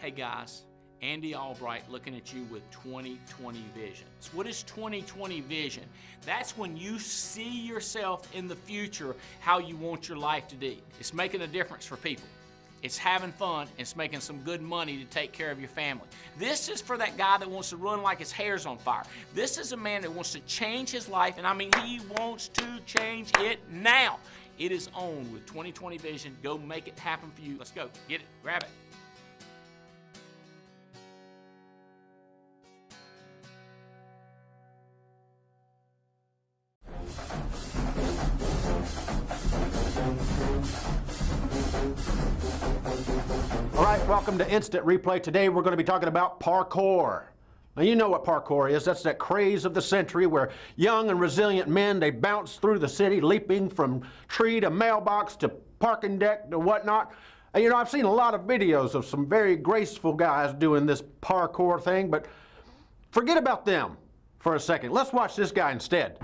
Hey guys, Andy Albright looking at you with 2020 vision. So what is 2020 vision? That's when you see yourself in the future how you want your life to be. It's making a difference for people. It's having fun, it's making some good money to take care of your family. This is for that guy that wants to run like his hair's on fire. This is a man that wants to change his life, and I mean, he wants to change it now. It is on with 2020 vision. Go make it happen for you. Let's go, get it, grab it. All right, welcome to Instant Replay. Today we're going to be talking about parkour. Now you know what parkour is. That's that craze of the century where young and resilient men, they bounce through the city, leaping from tree to mailbox to parking deck to whatnot. And you know, I've seen a lot of videos of some very graceful guys doing this parkour thing, but forget about them for a second. Let's watch this guy instead.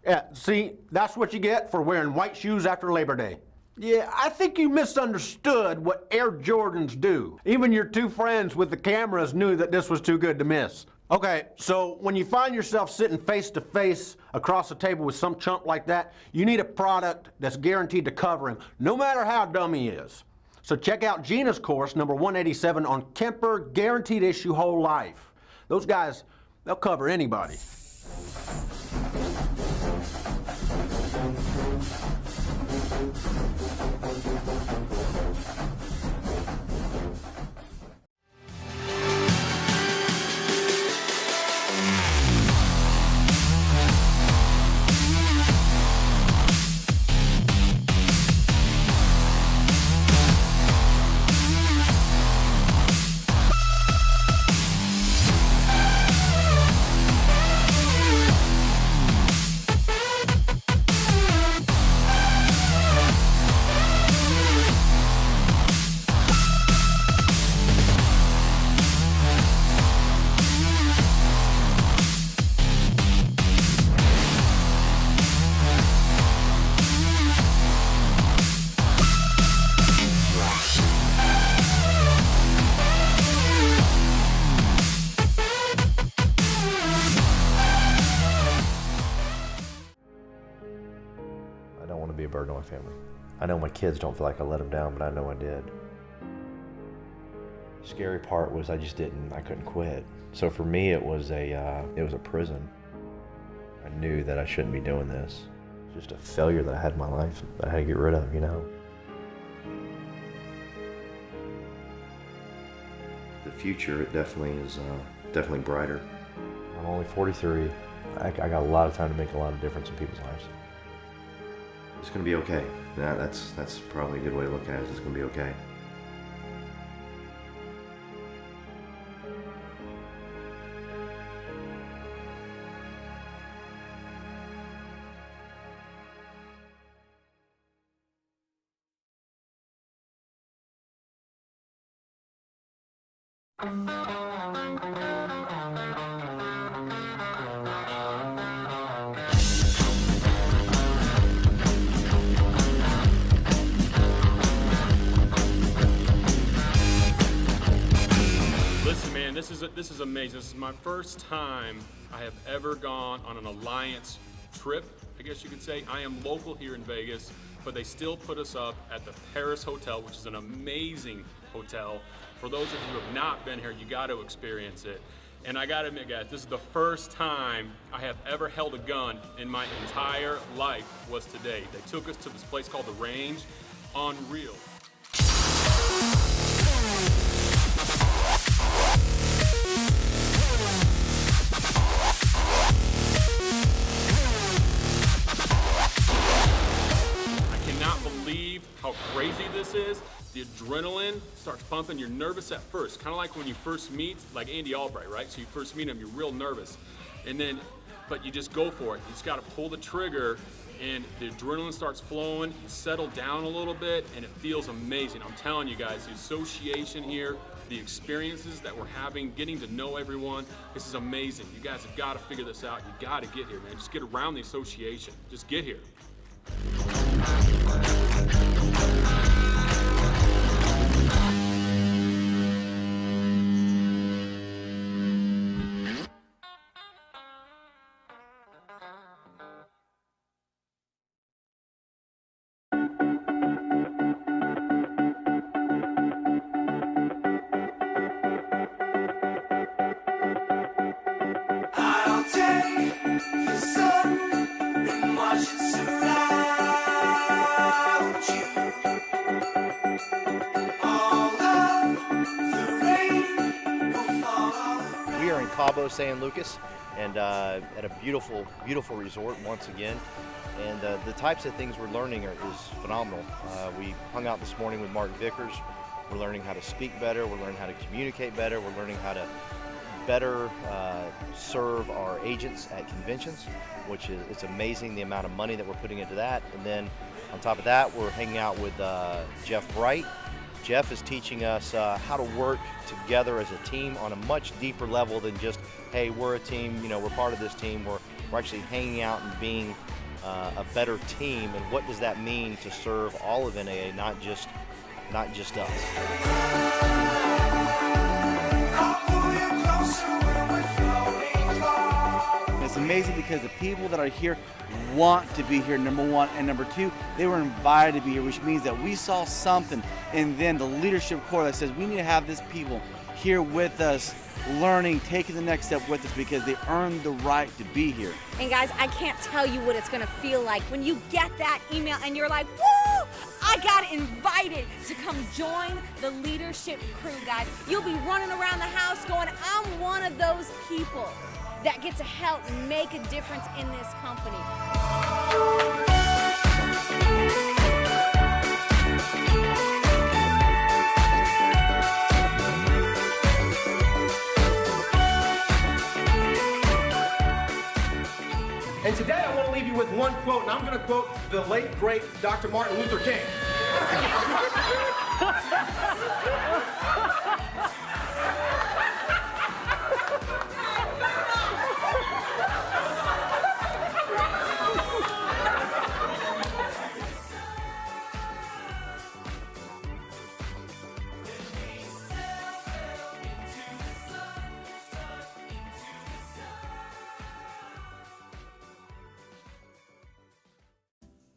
Yeah, see, that's what you get for wearing white shoes after Labor Day. Yeah, I think you misunderstood what Air Jordans do. Even your two friends with the cameras knew that this was too good to miss. Okay, so when you find yourself sitting face to face across a table with some chump like that, you need a product that's guaranteed to cover him, no matter how dumb he is. So check out Gina's course, number 187, on Kemper Guaranteed Issue Whole Life. Those guys, they'll cover anybody. I don't want to be a burden on my family. I know my kids don't feel like I let them down, but I know I did. The scary part was I couldn't quit. So for me, it was a prison. I knew that I shouldn't be doing this. Just a failure that I had in my life that I had to get rid of, you know. The future, it definitely is definitely brighter. I'm only 43. I got a lot of time to make a lot of difference in people's lives. It's gonna be okay. Yeah, that's probably a good way to look at it. It's gonna be okay. Listen, man, this is amazing. This is my first time I have ever gone on an Alliance trip, I guess you could say. I am local here in Vegas, but they still put us up at the Paris Hotel, which is an amazing hotel. For those of you who have not been here, you got to experience it. And I got to admit, guys, this is the first time I have ever held a gun in my entire life was today. They took us to this place called The Range. Unreal. Believe how crazy this is. The adrenaline starts pumping. You're nervous at first, kind of like when you first meet, like Andy Albright, right? So you first meet him, you're real nervous, and then, but you just go for it. You just got to pull the trigger, and the adrenaline starts flowing. You settle down a little bit, and it feels amazing. I'm telling you guys, the association here, the experiences that we're having, getting to know everyone, this is amazing. You guys have got to figure this out. You got to get here, man. Just get around the association. Just get here. Cabo, San Lucas, and at a beautiful, beautiful resort once again. And the types of things we're learning is phenomenal. We hung out this morning with Mark Vickers. We're learning how to speak better. We're learning how to communicate better. We're learning how to better serve our agents at conventions, which is, it's amazing the amount of money that we're putting into that. And then on top of that, we're hanging out with Jeff Bright. Jeff is teaching us how to work together as a team on a much deeper level than just, hey, we're a team, you know, we're part of this team. We're actually hanging out and being a better team. And what does that mean to serve all of NAA, not just us. It's amazing because the people that are here want to be here, number one, and number two, they were invited to be here, which means that we saw something, and then the leadership core that says we need to have these people here with us, learning, taking the next step with us because they earned the right to be here. And guys, I can't tell you what it's gonna feel like when you get that email and you're like, woo, I got invited to come join the leadership crew, guys. You'll be running around the house going, I'm one of those people that get to help make a difference in this company. And today I want to leave you with one quote, and I'm going to quote the late, great Dr. Martin Luther King.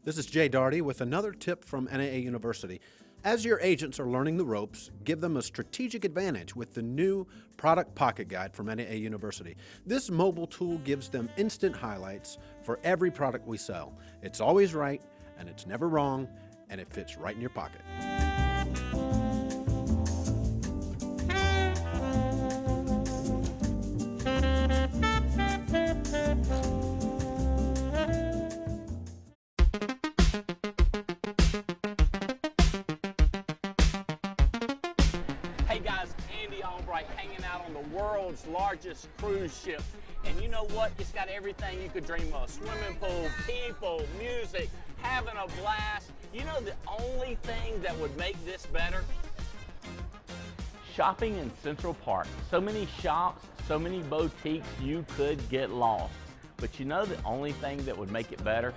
This is Jay Daugherty with another tip from NAA University. As your agents are learning the ropes, give them a strategic advantage with the new Product Pocket Guide from NAA University. This mobile tool gives them instant highlights for every product we sell. It's always right, and it's never wrong, and it fits right in your pocket. Albright hanging out on the world's largest cruise ship. And you know what? It's got everything you could dream of. Swimming pool, people, music, having a blast. You know the only thing that would make this better? Shopping in Central Park. So many shops, so many boutiques, you could get lost. But you know the only thing that would make it better?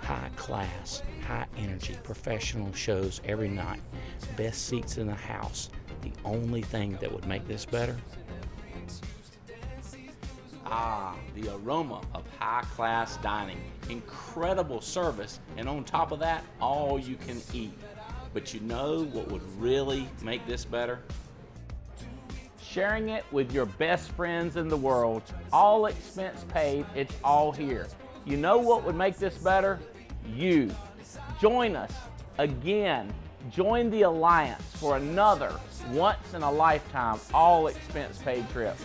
High class, high energy, professional shows every night. Best seats in the house. The only thing that would make this better? The aroma of high-class dining. Incredible service, and on top of that, all you can eat. But you know what would really make this better? Sharing it with your best friends in the world. All expense paid, it's all here. You know what would make this better? You. Join us again. Join the Alliance for another once-in-a-lifetime, all-expense-paid trip.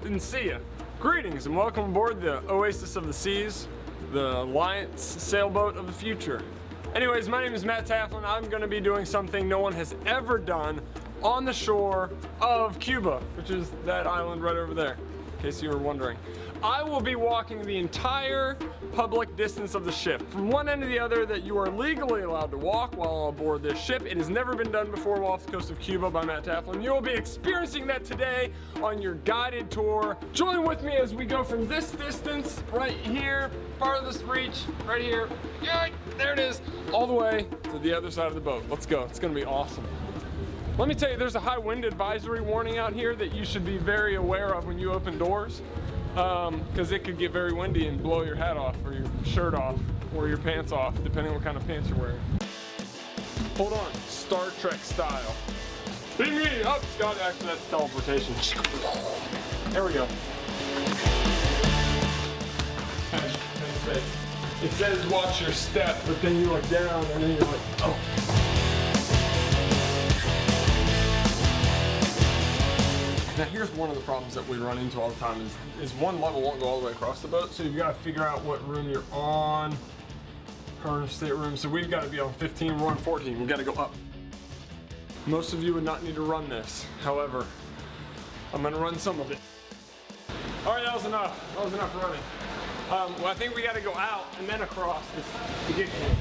Didn't see you. Greetings and welcome aboard the Oasis of the Seas, the Alliance sailboat of the future. Anyways, my name is Matt Taflin. I'm going to be doing something no one has ever done on the shore of Cuba, which is that island right over there, in case you were wondering. I will be walking the entire public distance of the ship, from one end to the other that you are legally allowed to walk while aboard this ship. It has never been done before while off the coast of Cuba by Matt Taflin. You will be experiencing that today on your guided tour. Join with me as we go from this distance right here, farthest reach, right here, there it is, all the way to the other side of the boat. Let's go, it's gonna be awesome. Let me tell you, there's a high wind advisory warning out here that you should be very aware of when you open doors, because it could get very windy and blow your hat off or your shirt off or your pants off, depending on what kind of pants you're wearing. Hold on, Star Trek style. Beam me up, Scott. Actually, that's teleportation. There we go. It says watch your step, but then you look down and then you're like, oh. Now here's one of the problems that we run into all the time is one level won't go all the way across the boat, so you've got to figure out what room you're on. Current stateroom, so we've got to be on 15, we're on 14, we've got to go up. Most of you would not need to run this. However, I'm gonna run some of it. All right, that was enough. That was enough running. Well, I think we got to go out and then across this to get here.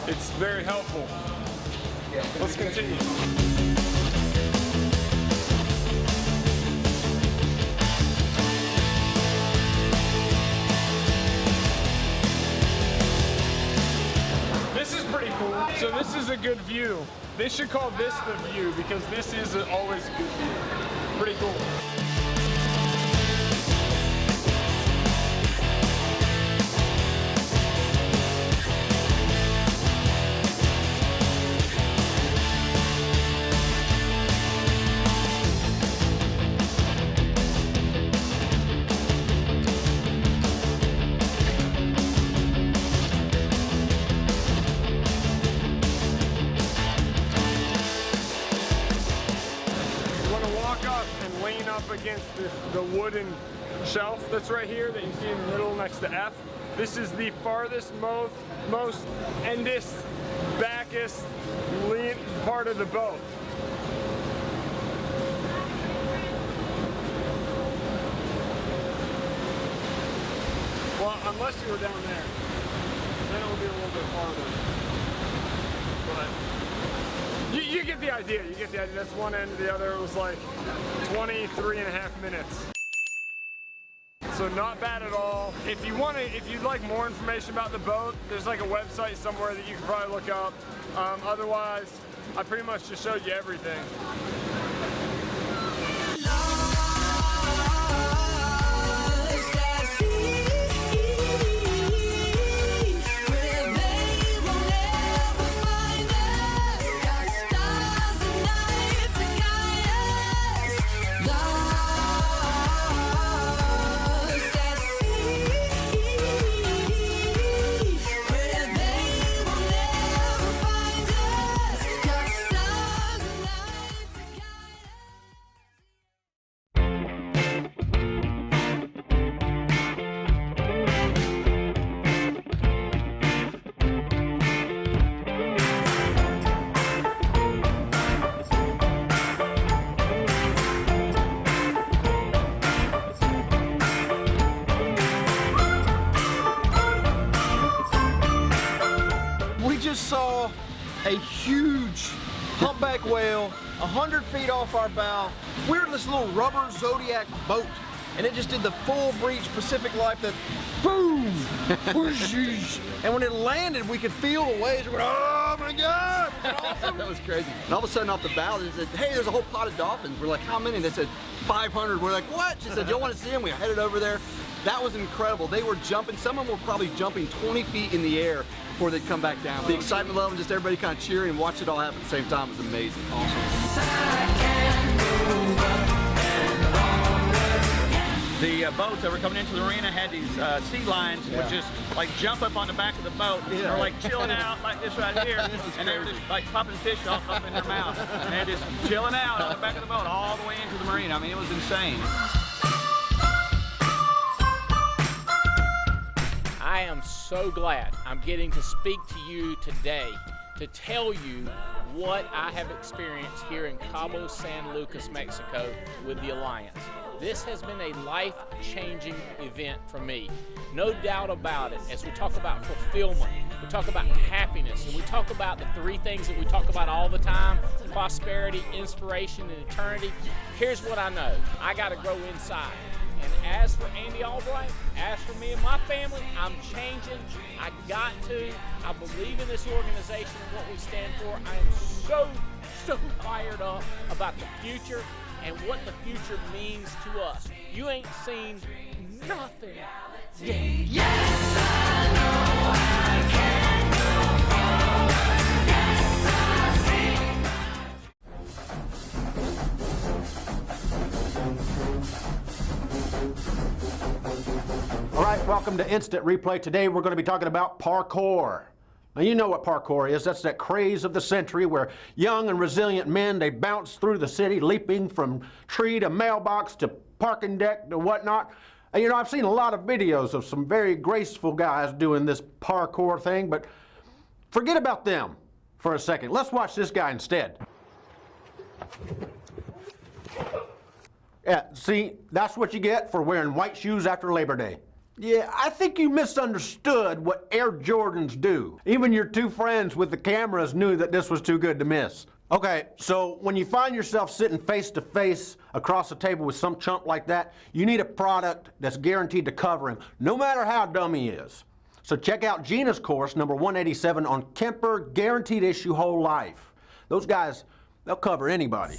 It's very helpful. Let's continue. This is pretty cool. So this is a good view. They should call this the view because this is always a good view. Pretty cool. Against the wooden shelf that's right here that you see in the middle next to F. This is the farthest, most endest, backest lean part of the boat. Well, unless you were down there, then it would be a little bit farther. But you get the idea, you get the idea. That's one end to the other. It was like 23.5 minutes. So not bad at all. If you'd like more information about the boat, there's like a website somewhere that you can probably look up. Otherwise, I pretty much just showed you everything. Saw a huge humpback whale 100 feet off our bow. We're in this little rubber Zodiac boat, and it just did the full breach Pacific Life, that boom, and when it landed, we could feel the waves. We're going, oh my God, awesome. That was crazy. And all of a sudden off the bow, they said, hey, there's a whole pod of dolphins. We're like, how many? They said 500. We're like, what? She said, you want to see them? We headed over there. That was incredible. They were jumping. Some of them were probably jumping 20 feet in the air before they come back down. The excitement level, just everybody kind of cheering and watch it all happen at the same time is amazing. The boats that were coming into the arena had these sea lions would just like jump up on the back of the boat. They're like chilling out like this right here, and they're just like popping fish off up in their mouth. And they're just chilling out on the back of the boat all the way into the marina. I mean, it was insane. I am so glad I'm getting to speak to you today to tell you what I have experienced here in Cabo San Lucas, Mexico with the Alliance. This has been a life-changing event for me. No doubt about it. As we talk about fulfillment, we talk about happiness, and we talk about the three things that we talk about all the time: prosperity, inspiration, and eternity. Here's what I know. I got to grow inside. And as for Andy Albright, as for me and my family, I'm changing. I got to. I believe in this organization and what we stand for. I am so fired up about the future and what the future means to us. You ain't seen nothing yet. Yes, I know I can go forward. Yes, All right, welcome to Instant Replay. Today we're going to be talking about parkour. Now, you know what parkour is. That's that craze of the century where young and resilient men, they bounce through the city, leaping from tree to mailbox to parking deck to whatnot. And, you know, I've seen a lot of videos of some very graceful guys doing this parkour thing, but forget about them for a second. Let's watch this guy instead. Yeah, see, that's what you get for wearing white shoes after Labor Day. Yeah, I think you misunderstood what Air Jordans do. Even your two friends with the cameras knew that this was too good to miss. Okay, so when you find yourself sitting face to face across the table with some chump like that, you need a product that's guaranteed to cover him, no matter how dumb he is. So check out Gina's course, number 187, on Kemper Guaranteed Issue Whole Life. Those guys, they'll cover anybody.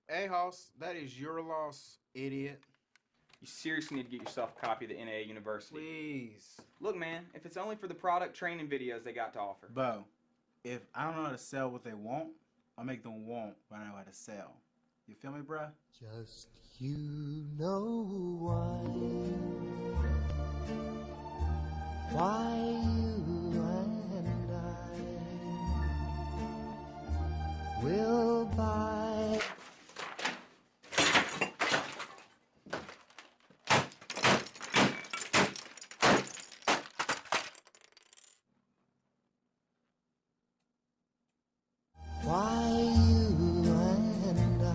Hey, Hoss, that is your loss, idiot. You seriously need to get yourself a copy of the NAA University. Please. Look, man, if it's only for the product training videos they got to offer. Bo, if I don't know how to sell what they want, I'll make them want what I know how to sell. You feel me, bruh? Just you know why you and I will buy.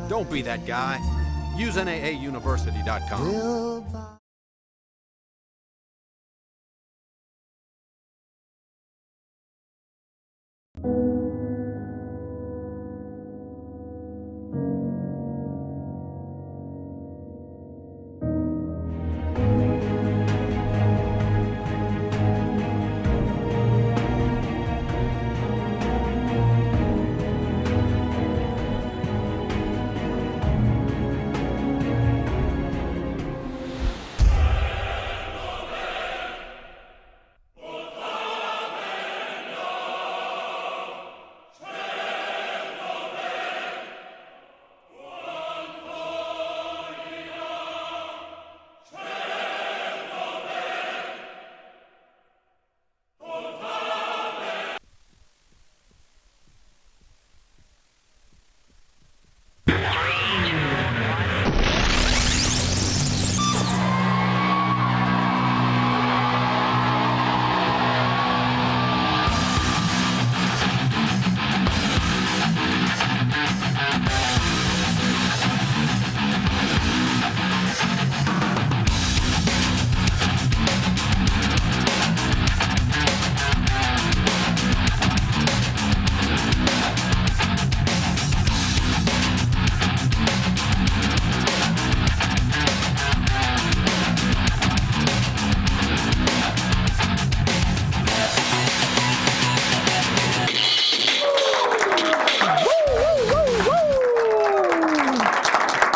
Don't be that guy. Use NAAUniversity.com.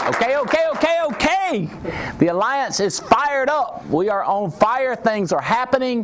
Okay. The Alliance is fired up. We are on fire. Things are happening.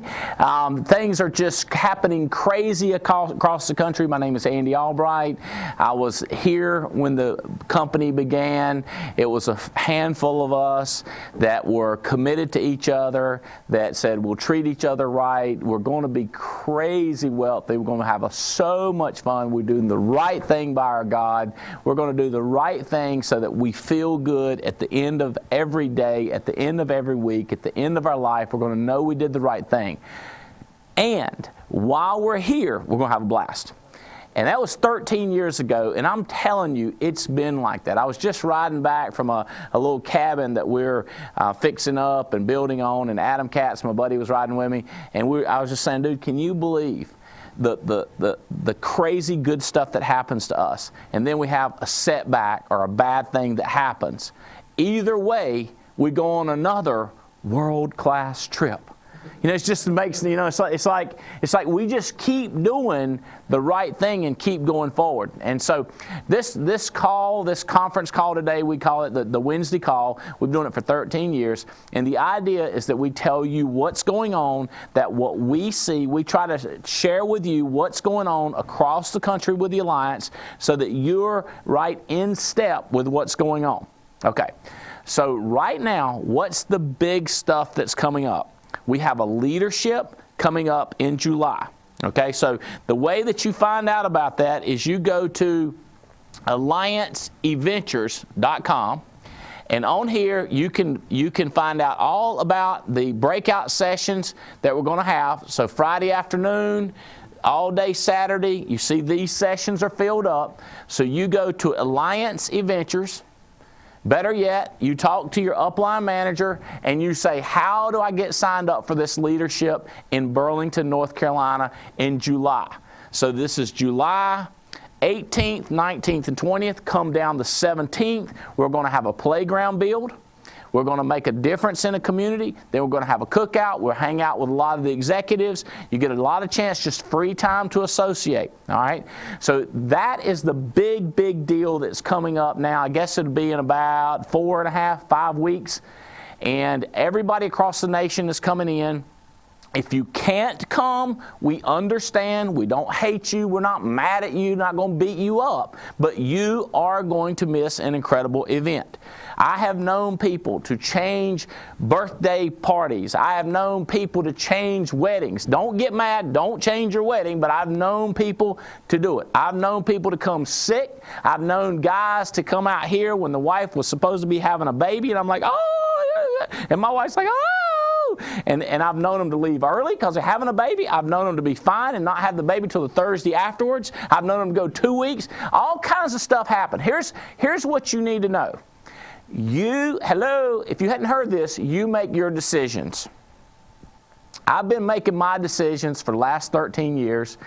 Things are just happening crazy across the country. My name is Andy Albright. I was here when the company began. It was a handful of us that were committed to each other, that said we'll treat each other right. We're going to be crazy wealthy. We're going to have so much fun. We're doing the right thing by our God. We're going to do the right thing so that we feel good at the end of every day, at the end of every week, at the end of our life. We're going to know we did the right thing. And while we're here, we're going to have a blast. And that was 13 years ago, and I'm telling you, it's been like that. I was just riding back from a little cabin that we're fixing up and building on, and Adam Katz, my buddy, was riding with me, and I was just saying, dude, can you believe the crazy good stuff that happens to us? And then we have a setback or a bad thing that happens. Either way, we go on another world-class trip. You know, it just makes, you know, it's like we just keep doing the right thing and keep going forward. And so this conference call today, we call it the Wednesday call. We've been doing it for 13 years. And the idea is that we tell you what's going on, that what we see, we try to share with you what's going on across the country with the Alliance so that you're right in step with what's going on. Okay, so right now, what's the big stuff that's coming up? We have a leadership coming up in July. Okay, so the way that you find out about that is you go to allianceeventures.com, and on here you can find out all about the breakout sessions that we're going to have. So Friday afternoon, all day Saturday, you see these sessions are filled up. So you go to Alliance Eventures. Better yet, you talk to your upline manager and you say, how do I get signed up for this leadership in Burlington, North Carolina in July? So this is July 18th, 19th, and 20th. Come down the 17th. We're going to have a playground build. We're going to make a difference in a community. Then we're going to have a cookout. We'll hang out with a lot of the executives. You get a lot of chance, just free time to associate, all right? So that is the big deal that's coming up now. I guess it'll be in about 4.5, 5 weeks. And everybody across the nation is coming in. If you can't come, we understand. We don't hate you. We're not mad at you, not going to beat you up. But you are going to miss an incredible event. I have known people to change birthday parties. I have known people to change weddings. Don't get mad. Don't change your wedding, but I've known people to do it. I've known people to come sick. I've known guys to come out here when the wife was supposed to be having a baby, and I'm like, oh, and my wife's like, oh. And I've known them to leave early because they're having a baby. I've known them to be fine and not have the baby till the Thursday afterwards. I've known them to go 2 weeks. All kinds of stuff happen. Here's what you need to know. If you hadn't heard this, you make your decisions. I've been making my decisions for the last 13 years,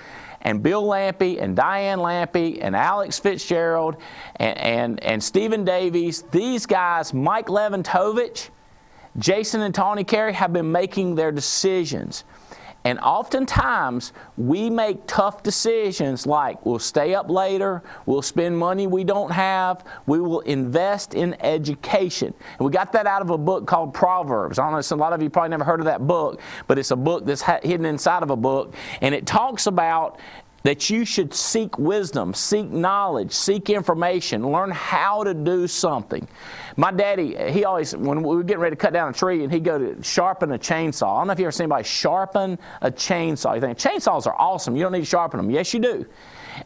and Bill Lampe and Diane Lampe and Alex Fitzgerald and Stephen Davies, these guys, Mike Leventovich, Jason and Tawny Carey, have been making their decisions. And oftentimes, we make tough decisions like we'll stay up later, we'll spend money we don't have, we will invest in education. And we got that out of a book called Proverbs. I don't know, a lot of you probably never heard of that book, but it's a book that's hidden inside of a book. And it talks about that you should seek wisdom, seek knowledge, seek information, learn how to do something. My daddy, he always, when we were getting ready to cut down a tree, and he'd go to sharpen a chainsaw. I don't know if you ever seen anybody sharpen a chainsaw. You think, chainsaws are awesome. You don't need to sharpen them. Yes, you do.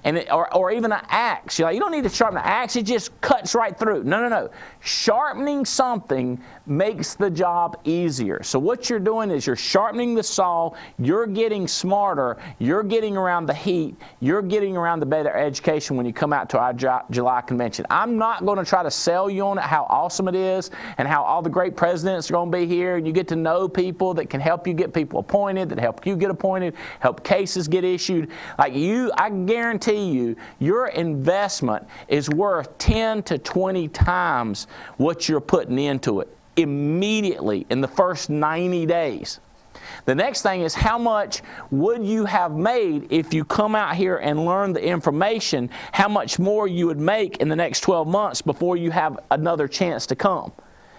And or even an axe. You're like, you don't need to sharpen an axe. It just cuts right through. No. Sharpening something makes the job easier. So what you're doing is you're sharpening the saw. You're getting smarter. You're getting around the heat. You're getting around the better education when you come out to our July convention. I'm not going to try to sell you on it, how awesome it is and how all the great presidents are going to be here. And you get to know people that can help you get people appointed, that help you get appointed, help cases get issued. Like I guarantee you, your investment is worth 10 to 20 times what you're putting into it immediately in the first 90 days. The next thing is, how much would you have made if you come out here and learn the information, how much more you would make in the next 12 months before you have another chance to come?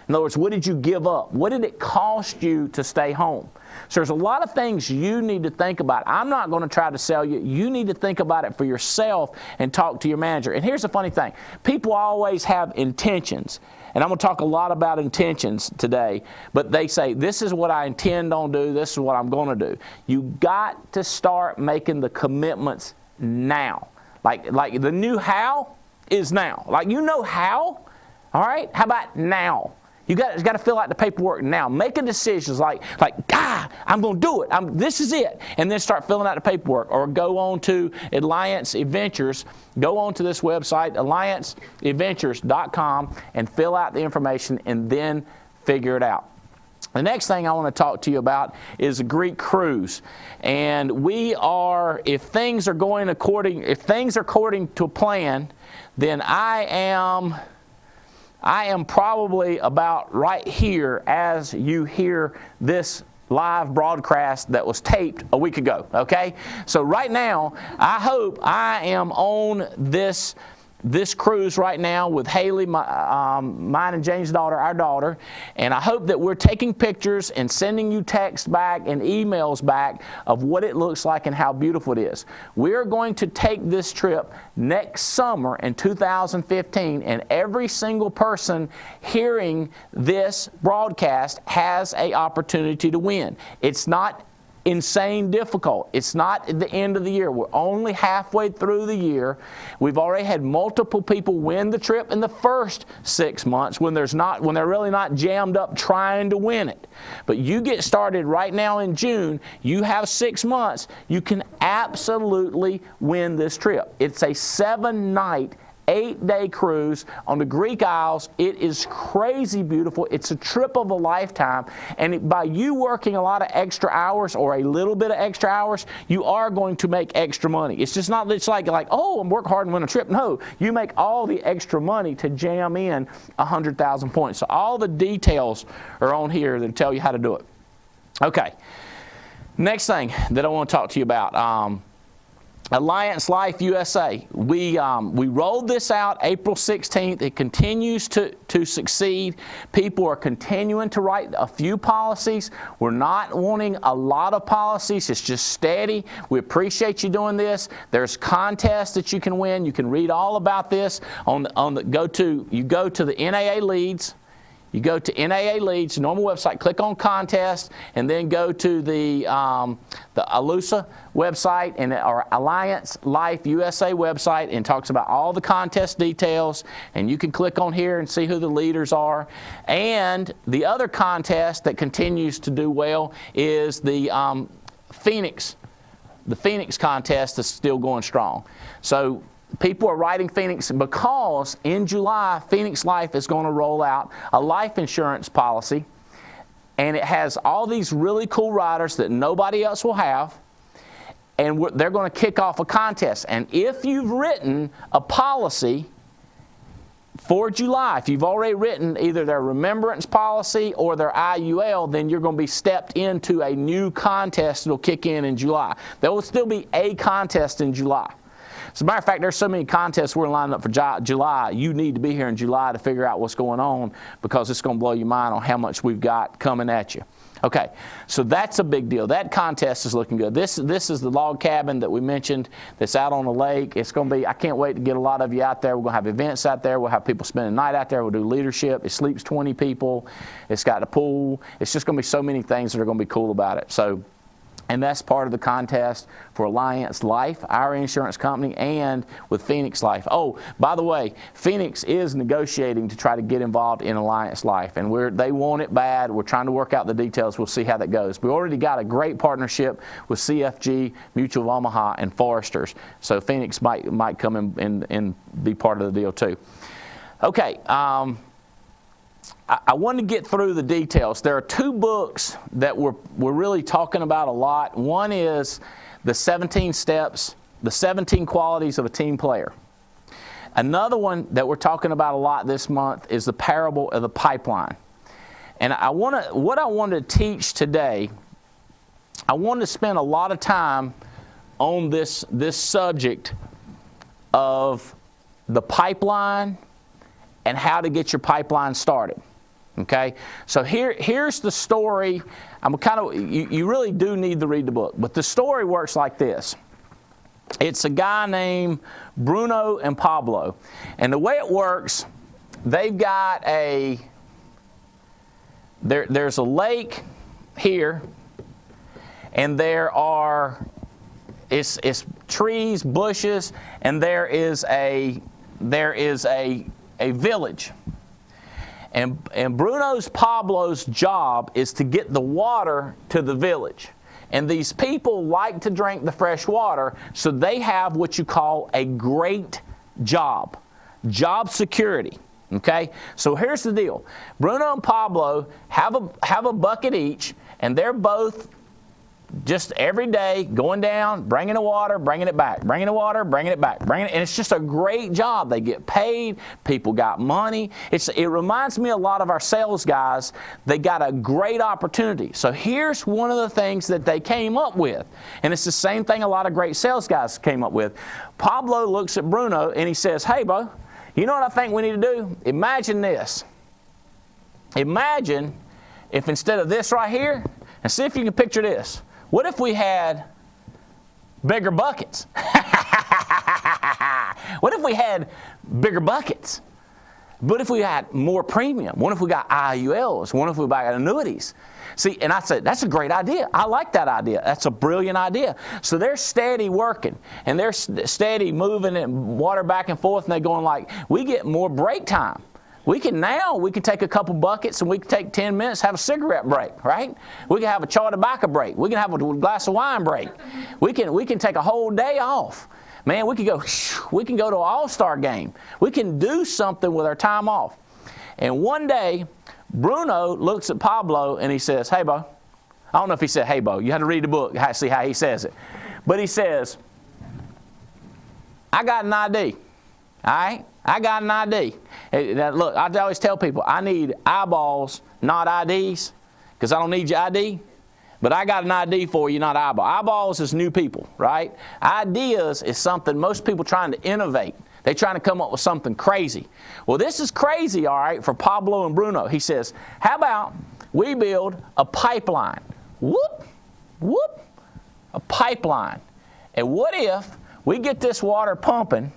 In other words, what did you give up? What did it cost you to stay home? So there's a lot of things you need to think about. I'm not going to try to sell you. You need to think about it for yourself and talk to your manager. And here's the funny thing. People always have intentions. And I'm going to talk a lot about intentions today, but they say, this is what I intend on do, this is what I'm going to do. You got to start making the commitments now. Like the new how is now. Like, you know how, all right? How about now? You got to fill out the paperwork now. Make a decision like, I'm going to do it. This is it. And then start filling out the paperwork. Or go on to Alliance Adventures. Go on to this website, allianceadventures.com, and fill out the information and then figure it out. The next thing I want to talk to you about is a Greek cruise. And we are, if things are according to plan, then I am probably about right here as you hear this live broadcast that was taped a week ago, okay? So right now, I hope I am on this cruise right now with Haley, mine and Jane's daughter, our daughter, and I hope that we're taking pictures and sending you texts back and emails back of what it looks like and how beautiful it is. We're going to take this trip next summer in 2015, and every single person hearing this broadcast has an opportunity to win. It's not insane difficult. It's not at the end of the year. We're only halfway through the year. We've already had multiple people win the trip in the first 6 months when they're really not jammed up trying to win it. But you get started right now in June, you have 6 months, you can absolutely win this trip. It's a 7-night 8-day cruise on the Greek Isles. It is crazy beautiful. It's a trip of a lifetime. And by you working a lot of extra hours or a little bit of extra hours, you are going to make extra money. It's just not like oh, I'm work hard and win a trip. No, you make all the extra money to jam in 100,000 points. So all the details are on here that tell you how to do it. Okay. Next thing that I want to talk to you about. Alliance Life USA. We rolled this out April 16th. It continues to succeed. People are continuing to write a few policies. We're not wanting a lot of policies. It's just steady. We appreciate you doing this. There's contests that you can win. You can read all about this you go to the NAA Leads. You go to NAA Leads, normal website, click on contest, and then go to the ALUSA website or Alliance Life USA website, and talks about all the contest details. And you can click on here and see who the leaders are. And the other contest that continues to do well is the Phoenix. The Phoenix contest is still going strong. So people are writing Phoenix because in July, Phoenix Life is going to roll out a life insurance policy, and it has all these really cool riders that nobody else will have, and they're going to kick off a contest. And if you've written a policy for July, if you've already written either their remembrance policy or their IUL, then you're going to be stepped into a new contest that will kick in July. There will still be a contest in July. As a matter of fact, there's so many contests we're lining up for July. You need to be here in July to figure out what's going on, because it's going to blow your mind on how much we've got coming at you. Okay, so that's a big deal. That contest is looking good. This is the log cabin that we mentioned that's out on the lake. It's going to be, I can't wait to get a lot of you out there. We're going to have events out there. We'll have people spend the night out there. We'll do leadership. It sleeps 20 people. It's got a pool. It's just going to be so many things that are going to be cool about it. And that's part of the contest for Alliance Life, our insurance company, and with Phoenix Life. Oh, by the way, Phoenix is negotiating to try to get involved in Alliance Life, and they want it bad. We're trying to work out the details. We'll see how that goes. We already got a great partnership with CFG, Mutual of Omaha, and Foresters, so Phoenix might come in and be part of the deal too. Okay. I want to get through the details. There are 2 books that we're really talking about a lot. One is the 17 Steps, the 17 Qualities of a Team Player. Another one that we're talking about a lot this month is the Parable of the Pipeline. And what I want to teach today I wanted to spend a lot of time on this subject of the pipeline and how to get your pipeline started. Okay, so here's the story. You really do need to read the book, but the story works like this. It's a guy named Bruno and Pablo, and the way it works, they've got there's a lake here, and it's trees, bushes, and there is a village. And Pablo's job is to get the water to the village. And these people like to drink the fresh water, so they have what you call a great job security. Okay? So here's the deal. Bruno and Pablo have a bucket each, and they're both just every day going down, bringing the water, bringing it back, bringing the water, bringing it back, and it's just a great job. They get paid. People got money. It reminds me a lot of our sales guys. They got a great opportunity. So here's one of the things that they came up with, and it's the same thing a lot of great sales guys came up with. Pablo looks at Bruno and he says, "Hey, bro, you know what I think we need to do? Imagine this. Imagine if instead of this right here, and see if you can picture this. What if we had bigger buckets? What if we had bigger buckets? What if we had more premium? What if we got IULs? What if we got annuities?" See, and I said, that's a great idea. I like that idea. That's a brilliant idea. So they're steady working, and they're steady moving and water back and forth, and they're going like, we get more break time. We can take a couple buckets and we can take 10 minutes, have a cigarette break, right? We can have a chaw tobacco break. We can have a glass of wine break. We can take a whole day off. Man, we can go to an all-star game. We can do something with our time off. And one day, Bruno looks at Pablo and he says, "Hey, Bo." I don't know if he said, "Hey, Bo." You had to read the book to see how he says it. But he says, "I got an ID. All right? I got an ID. Now, look, I always tell people, I need eyeballs, not IDs, because I don't need your ID. But I got an ID for you, not eyeball. Eyeballs is new people, right? Ideas is something most people trying to innovate. They're trying to come up with something crazy. Well, this is crazy, all right, for Pablo and Bruno. He says, how about we build a pipeline? Whoop, whoop, a pipeline. And what if we get this water pumping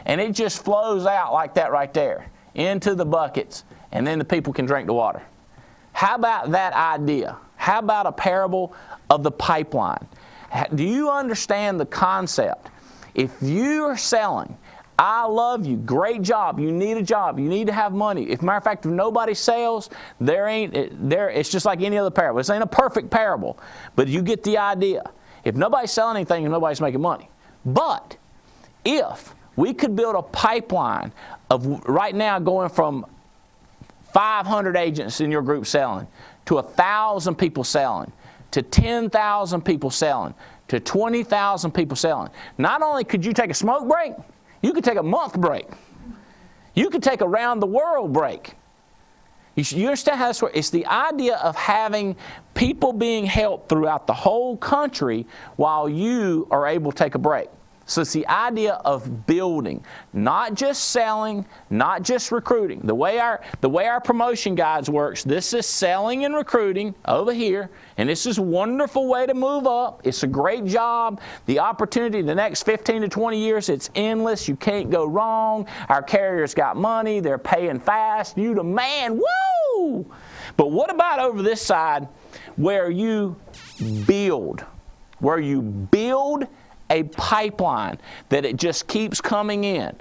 and it just flows out like that right there into the buckets, and then the people can drink the water? How about that idea? How about a parable of the pipeline? Do you understand the concept? If you are selling, I love you, great job, you need a job, you need to have money. If, matter of fact, if nobody sells, it's just like any other parable. This ain't a perfect parable, but you get the idea. If nobody's selling anything and nobody's making money. But if we could build a pipeline of right now going from 500 agents in your group selling to 1,000 people selling to 10,000 people selling to 20,000 people selling. Not only could you take a smoke break, you could take a month break. You could take a round the world break. You understand how this works? It's the idea of having people being helped throughout the whole country while you are able to take a break. So it's the idea of building, not just selling, not just recruiting. The way our promotion guides works, this is selling and recruiting over here, and this is a wonderful way to move up. It's a great job. The opportunity the next 15 to 20 years, it's endless. You can't go wrong. Our carriers got money. They're paying fast. You the man. Woo! But what about over this side where you build? Where you build a pipeline that it just keeps coming in.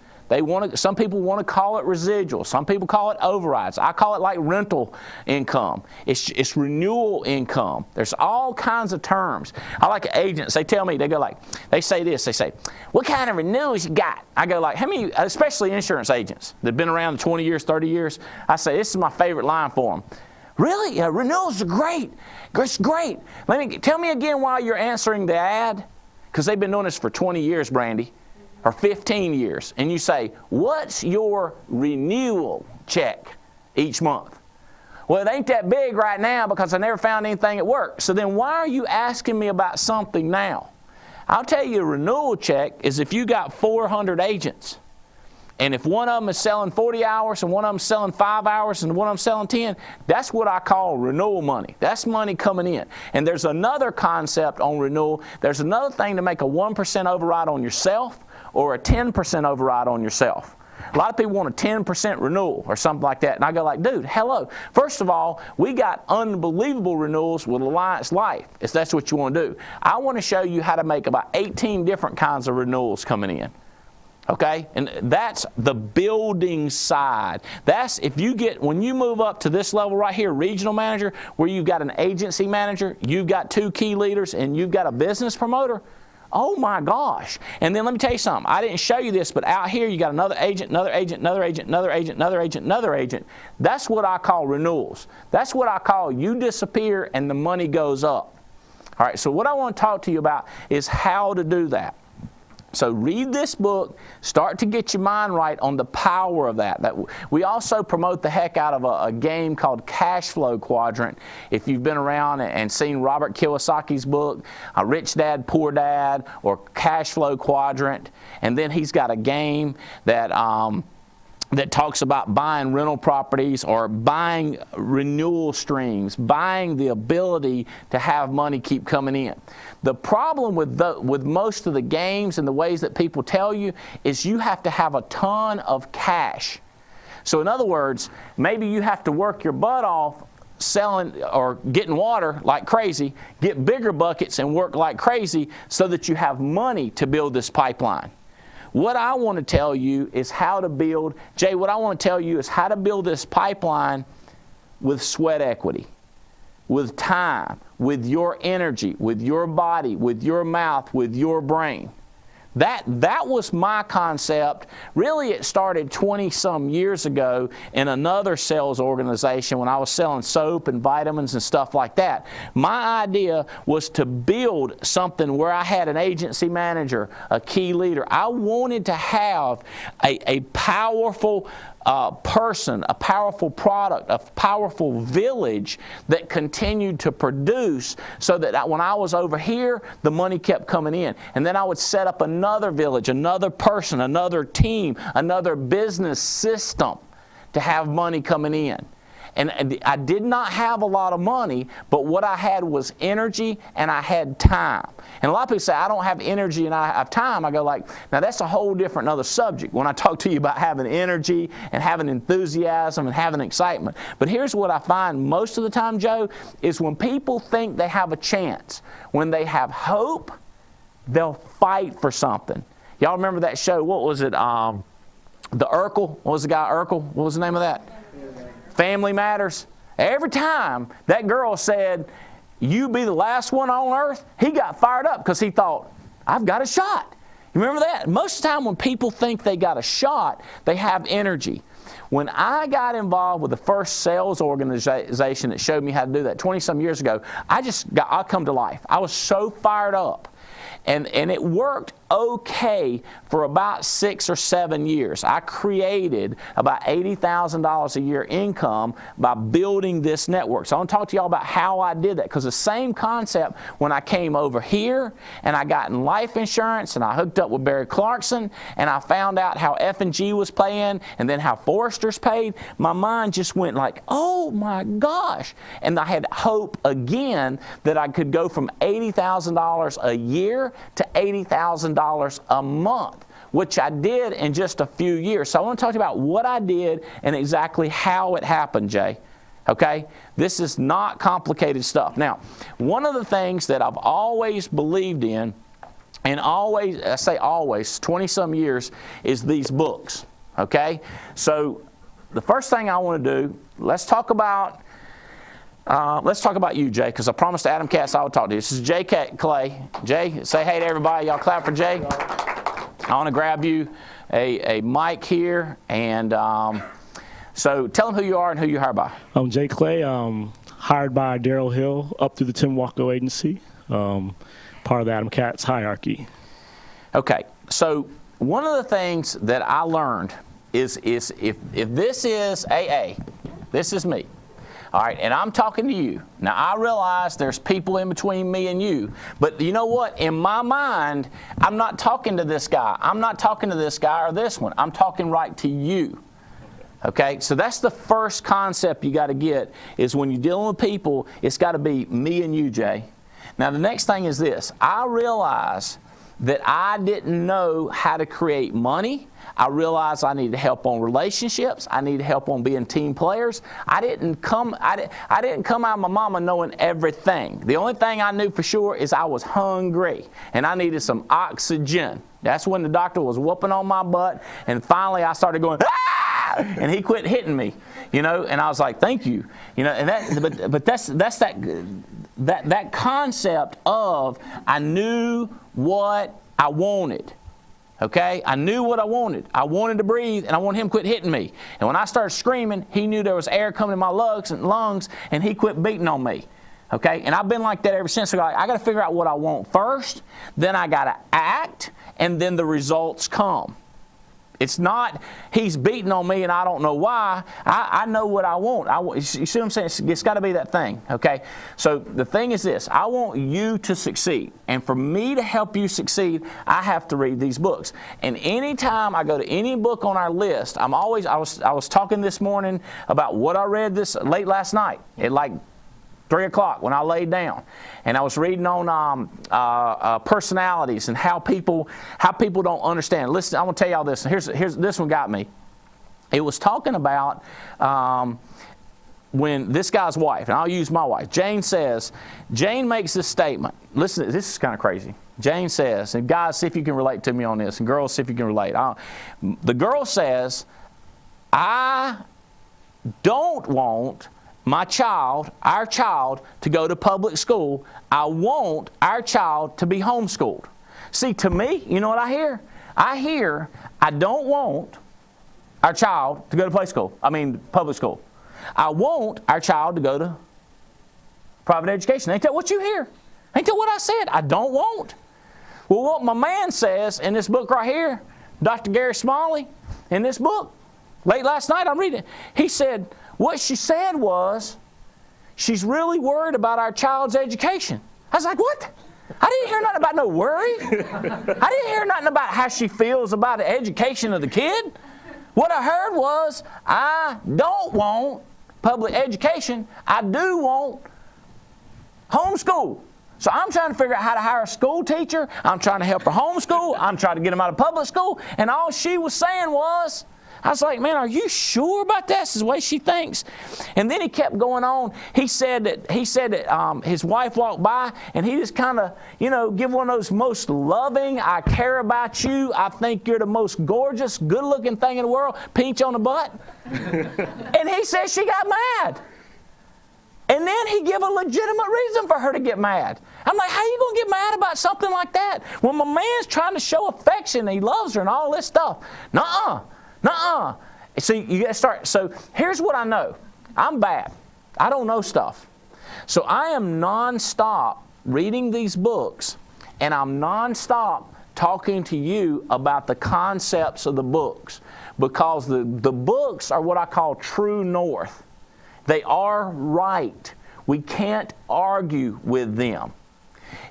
Some people want to call it residual. Some people call it overrides. I call it like rental income. It's renewal income. There's all kinds of terms. I like agents. They tell me, they say this. They say, what kind of renewals you got? I go like, how many, especially insurance agents that have been around 20 years, 30 years. I say, this is my favorite line for them. Really? Renewals are great. It's great. Tell me again while you're answering the ad. Because they've been doing this for 20 years, Brandy, or 15 years. And you say, what's your renewal check each month? Well, it ain't that big right now because I never found anything at work. So then why are you asking me about something now? I'll tell you, a renewal check is if you got 400 agents, and if one of them is selling 40 hours and one of them is selling 5 hours and one of them selling 10, that's what I call renewal money. That's money coming in. And there's another concept on renewal. There's another thing to make a 1% override on yourself or a 10% override on yourself. A lot of people want a 10% renewal or something like that. And I go like, dude, hello. First of all, we got unbelievable renewals with Alliance Life, if that's what you want to do. I want to show you how to make about 18 different kinds of renewals coming in. Okay? And that's the building side. That's if you get, when you move up to this level right here, regional manager, where you've got an agency manager, you've got 2 key leaders, and you've got a business promoter. Oh my gosh. And then let me tell you something. I didn't show you this, but out here you got another agent, another agent, another agent, another agent, another agent, another agent. That's what I call renewals. That's what I call you disappear and the money goes up. All right, so what I want to talk to you about is how to do that. So read this book, start to get your mind right on the power of that. We also promote the heck out of a game called Cash Flow Quadrant. If you've been around and seen Robert Kiyosaki's book, Rich Dad, Poor Dad, or Cash Flow Quadrant, and then he's got a game that talks about buying rental properties or buying renewal streams, buying the ability to have money keep coming in. The problem with most of the games and the ways that people tell you is you have to have a ton of cash. So in other words, maybe you have to work your butt off selling or getting water like crazy, get bigger buckets and work like crazy so that you have money to build this pipeline. What I want to tell you is how to build, Jay, what I want to tell you is how to build this pipeline with sweat equity, with time, with your energy, with your body, with your mouth, with your brain. That was my concept. Really, it started 20-some years ago in another sales organization when I was selling soap and vitamins and stuff like that. My idea was to build something where I had an agency manager, a key leader. I wanted to have a powerful person, a powerful product, a powerful village that continued to produce so that when I was over here, the money kept coming in. And then I would set up another village, another person, another team, another business system to have money coming in. And I did not have a lot of money, but what I had was energy and I had time. And a lot of people say, I don't have energy and I have time. I go like, now that's a whole different other subject when I talk to you about having energy and having enthusiasm and having excitement. But here's what I find most of the time, Joe, is when people think they have a chance, when they have hope, they'll fight for something. Y'all remember that show? What was it? The Urkel? What was the guy, Urkel? What was the name of that? Family Matters. Every time that girl said, you be the last one on earth, he got fired up because he thought, I've got a shot. You remember that? Most of the time when people think they got a shot, they have energy. When I got involved with the first sales organization that showed me how to do that 20-some years ago, I'll come to life. I was so fired up. And it worked okay for about 6 or 7 years. I created about $80,000 a year income by building this network. So I want to talk to y'all about how I did that, because the same concept when I came over here and I got in life insurance and I hooked up with Barry Clarkson and I found out how F&G was paying and then how Forrester's paid, my mind just went like, oh my gosh. And I had hope again that I could go from $80,000 a year to $80,000 a month, which I did in just a few years. So I want to talk to you about what I did and exactly how it happened, Jay. Okay? This is not complicated stuff. Now, one of the things that I've always believed in, and always, I say always, 20-some years, is these books. Okay? So the first thing I want to do, let's talk about you, Jay, because I promised Adam Katz I would talk to you. This is Jay Clay. Jay, say hey to everybody. Y'all clap for Jay. I want to grab you a mic here, and so tell them who you are and who you hired by. I'm Jay Clay. I'm hired by Daryl Hill up through the Tim Walko Agency, part of the Adam Katz hierarchy. Okay, so one of the things that I learned is if this is AA, this is me. All right, and I'm talking to you. Now, I realize there's people in between me and you, but you know what? In my mind, I'm not talking to this guy. I'm not talking to this guy or this one. I'm talking right to you. Okay, so that's the first concept you got to get, is when you're dealing with people, it's got to be me and you, Jay. Now, the next thing is this. I realize that I didn't know how to create money. I realized I needed help on relationships. I needed help on being team players. I didn't come out of my mama knowing everything. The only thing I knew for sure is I was hungry and I needed some oxygen. That's when the doctor was whooping on my butt, and finally I started going, ah! And he quit hitting me, you know, and I was like, thank you, you know, and that concept of I knew what I wanted. Okay, I knew what I wanted. I wanted to breathe, and I wanted him to quit hitting me. And when I started screaming, he knew there was air coming in my lungs, and he quit beating on me. Okay, and I've been like that ever since. So I got to figure out what I want first, then I got to act, and then the results come. It's not he's beating on me and I don't know why. I know what I want. You see what I'm saying? It's got to be that thing, okay? So the thing is this. I want you to succeed. And for me to help you succeed, I have to read these books. And anytime I go to any book on our list, I was talking this morning about what I read this late last night at like 3 o'clock when I laid down, and I was reading on personalities and how people don't understand. Listen, I'm gonna tell y'all this. Here's this one got me. It was talking about when this guy's wife, and I'll use my wife. Jane makes this statement. Listen, this is kind of crazy. Jane says, and guys, see if you can relate to me on this, and girls, see if you can relate. The girl says, I don't want our child, to go to public school. I want our child to be homeschooled. See, to me, you know what I hear? I hear, I don't want our child to go to public school. I want our child to go to private education. Ain't that what you hear? Ain't that what I said? I don't want. Well, what my man says in this book right here, Dr. Gary Smalley, in this book, late last night I'm reading it, he said, what she said was, she's really worried about our child's education. I was like, what? I didn't hear nothing about no worry. I didn't hear nothing about how she feels about the education of the kid. What I heard was, I don't want public education. I do want homeschool. So I'm trying to figure out how to hire a school teacher. I'm trying to help her homeschool. I'm trying to get them out of public school. And all she was saying was, I was like, man, are you sure about that? This is the way she thinks. And then he kept going on. He said that his wife walked by, and he just kind of, give one of those most loving, I care about you, I think you're the most gorgeous, good-looking thing in the world, pinch on the butt. And he said she got mad. And then he gave a legitimate reason for her to get mad. I'm like, how are you going to get mad about something like that? When my man's trying to show affection, he loves her and all this stuff. Nuh-uh. So you got to start. So here's what I know. I'm bad. I don't know stuff. So I am nonstop reading these books, and I'm nonstop talking to you about the concepts of the books, because the books are what I call true north. They are right. We can't argue with them.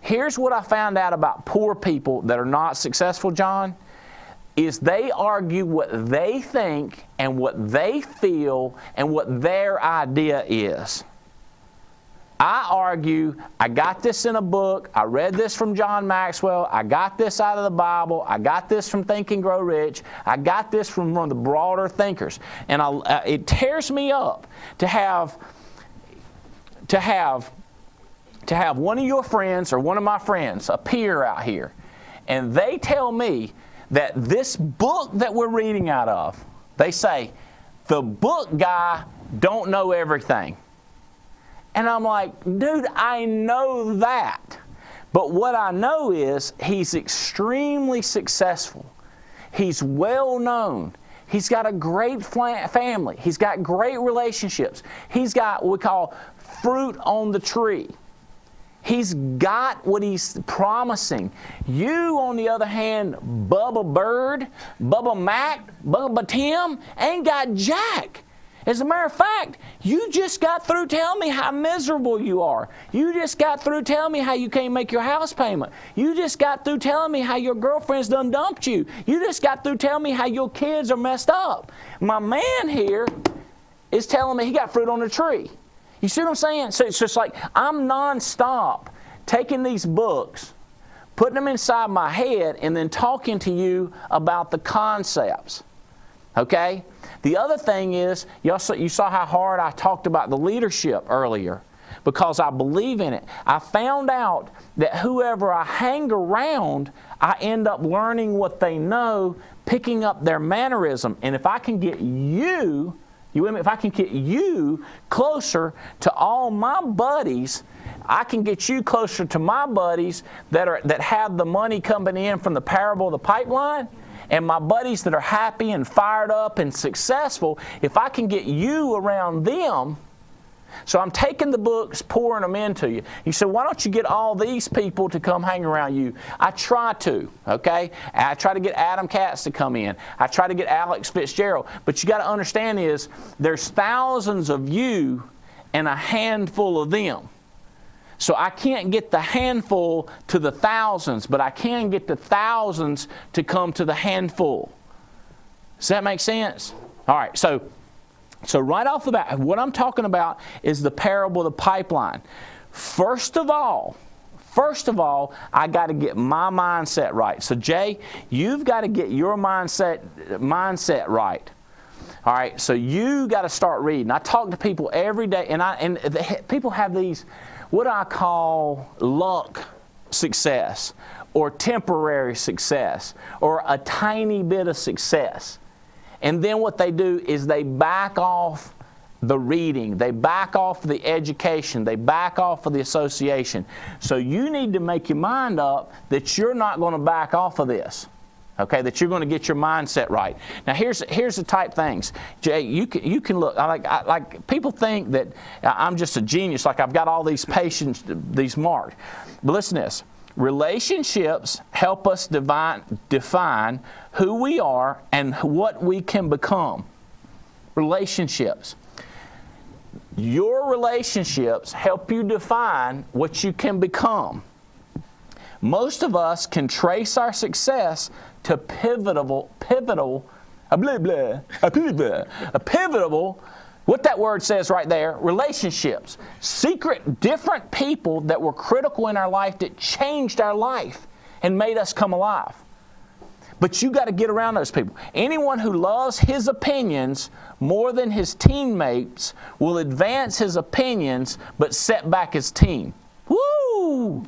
Here's what I found out about poor people that are not successful, John, is they argue what they think and what they feel and what their idea is. I argue, I got this in a book, I read this from John Maxwell, I got this out of the Bible, I got this from Think and Grow Rich, I got this from one of the broader thinkers. And it tears me up to have one of your friends or one of my friends, a peer out here, and they tell me that this book that we're reading out of, they say, the book guy don't know everything. And I'm like, dude, I know that. But what I know is he's extremely successful. He's well known. He's got a great family. He's got great relationships. He's got what we call fruit on the tree. He's got what he's promising. You, on the other hand, Bubba Bird, Bubba Mac, Bubba Tim, ain't got jack. As a matter of fact, you just got through telling me how miserable you are. You just got through telling me how you can't make your house payment. You just got through telling me how your girlfriend's done dumped you. You just got through telling me how your kids are messed up. My man here is telling me he got fruit on the tree. You see what I'm saying? So it's just like I'm nonstop taking these books, putting them inside my head, and then talking to you about the concepts. Okay? The other thing is, you saw how hard I talked about the leadership earlier because I believe in it. I found out that whoever I hang around, I end up learning what they know, picking up their mannerism. And if I can get you if I can get you closer to all my buddies, I can get you closer to my buddies that have the money coming in from the parable of the pipeline, and my buddies that are happy and fired up and successful. If I can get you around them, so I'm taking the books, pouring them into you. You say, why don't you get all these people to come hang around you? I try to, okay? I try to get Adam Katz to come in. I try to get Alex Fitzgerald. But you got to understand is there's thousands of you and a handful of them. So I can't get the handful to the thousands, but I can get the thousands to come to the handful. Does that make sense? All right, so right off the bat, what I'm talking about is the parable of the pipeline. First of all, I got to get my mindset right. So Jay, you've got to get your mindset right. All right, so you got to start reading. I talk to people every day, and people have these, what I call luck success, or temporary success, or a tiny bit of success. And then what they do is they back off the reading, they back off the education, they back off of the association. So you need to make your mind up that you're not going to back off of this. Okay, that you're going to get your mindset right. Now here's the type things. Jay, you can look, like people think that I'm just a genius, like I've got all these patients, these marked. But listen to this. Relationships help us define who we are and what we can become. Relationships. Your relationships help you define what you can become. Most of us can trace our success to pivotal, what that word says right there, relationships. Secret, different people that were critical in our life that changed our life and made us come alive. But you got to get around those people. Anyone who loves his opinions more than his teammates will advance his opinions but set back his team. Woo!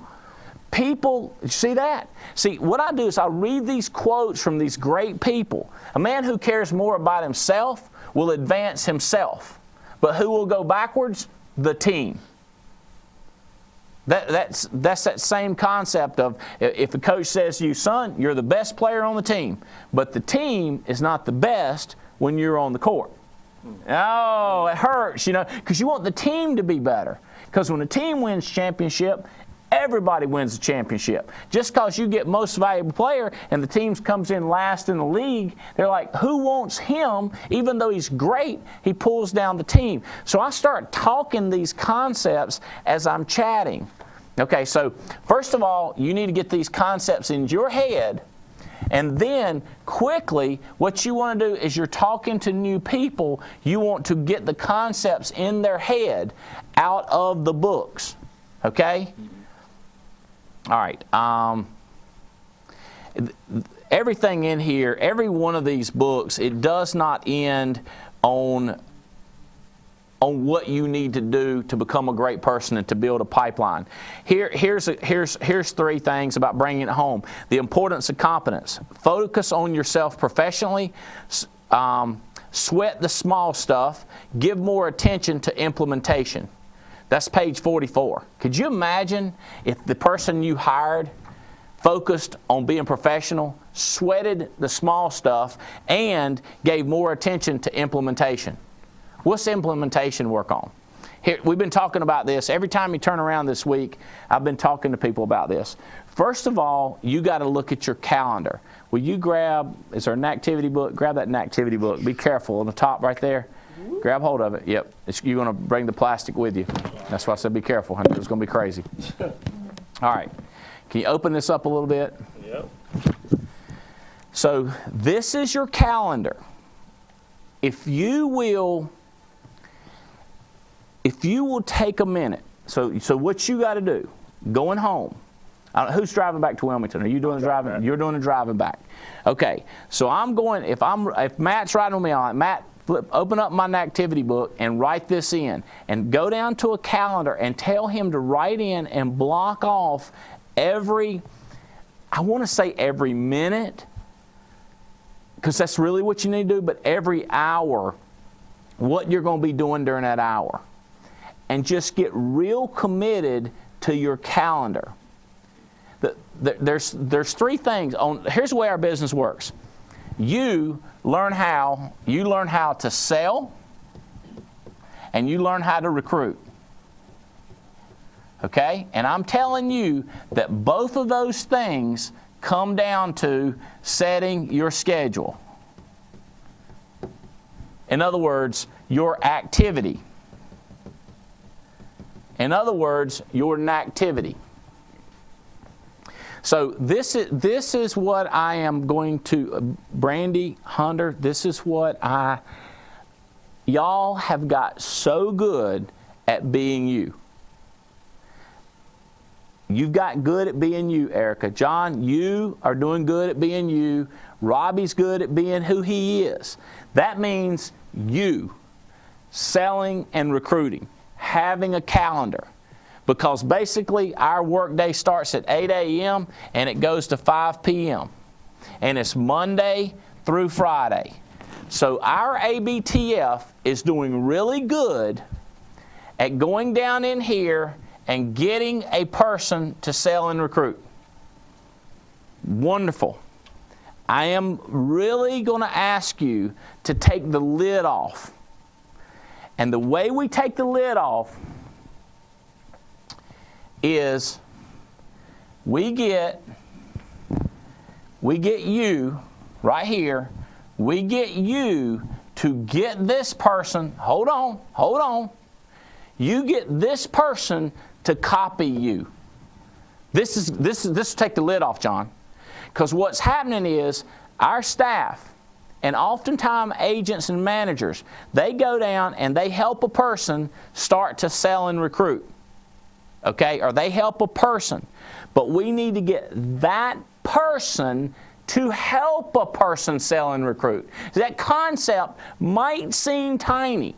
People, you see that? See, what I do is I read these quotes from these great people. A man who cares more about himself will advance himself. But who will go backwards? The team. That's that same concept of if a coach says to you, son, you're the best player on the team, but the team is not the best when you're on the court. Oh, it hurts, because you want the team to be better. Because when a team wins championship, everybody wins the championship. Just because you get most valuable player and the team comes in last in the league, they're like, who wants him? Even though he's great, he pulls down the team. So I start talking these concepts as I'm chatting. Okay, so first of all, you need to get these concepts in your head. And then quickly, what you want to do is you're talking to new people. You want to get the concepts in their head out of the books. Okay? All right. Everything in here, every one of these books, it does not end on what you need to do to become a great person and to build a pipeline. Here's three things about bringing it home. The importance of competence. Focus on yourself professionally. Sweat the small stuff. Give more attention to implementation. That's page 44. Could you imagine if the person you hired focused on being professional, sweated the small stuff, and gave more attention to implementation? What's implementation work on? Here, we've been talking about this. Every time you turn around this week, I've been talking to people about this. First of all, you got to look at your calendar. Will you grab, is there an activity book? Grab that activity book. Be careful on the top right there. Grab hold of it. Yep. You're going to bring the plastic with you. That's why I said be careful, honey. It's going to be crazy. All right. Can you open this up a little bit? Yep. So this is your calendar. If you will take a minute. So what you got to do, going home. Who's driving back to Wilmington? Are you doing the driving? Back. You're doing the driving back. Okay. So I'm going. If Matt's riding with me on it, Matt, open up my activity book and write this in, and go down to a calendar and tell him to write in and block off every. I want to say every minute, because that's really what you need to do. But every hour, what you're going to be doing during that hour, and just get real committed to your calendar. There's three things. Here's the way our business works. You learn how to sell, and you learn how to recruit. Okay? And I'm telling you that both of those things come down to setting your schedule. In other words, your activity. In other words, your activity. So this is what I am going to, Brandy, Hunter, this is what y'all have got so good at being you. You've got good at being you, Erica. John, you are doing good at being you. Robbie's good at being who he is. That means you, selling and recruiting, having a calendar. Because basically our workday starts at 8 a.m. and it goes to 5 p.m. And it's Monday through Friday. So our ABTF is doing really good at going down in here and getting a person to sell and recruit. Wonderful. I am really going to ask you to take the lid off. And the way we take the lid off is we get you right here, we get you to get this person, hold on, you get this person to copy you. This will take the lid off, John. Because what's happening is our staff, and oftentimes agents and managers, they go down and they help a person start to sell and recruit. Okay, or they help a person. But we need to get that person to help a person sell and recruit. That concept might seem tiny,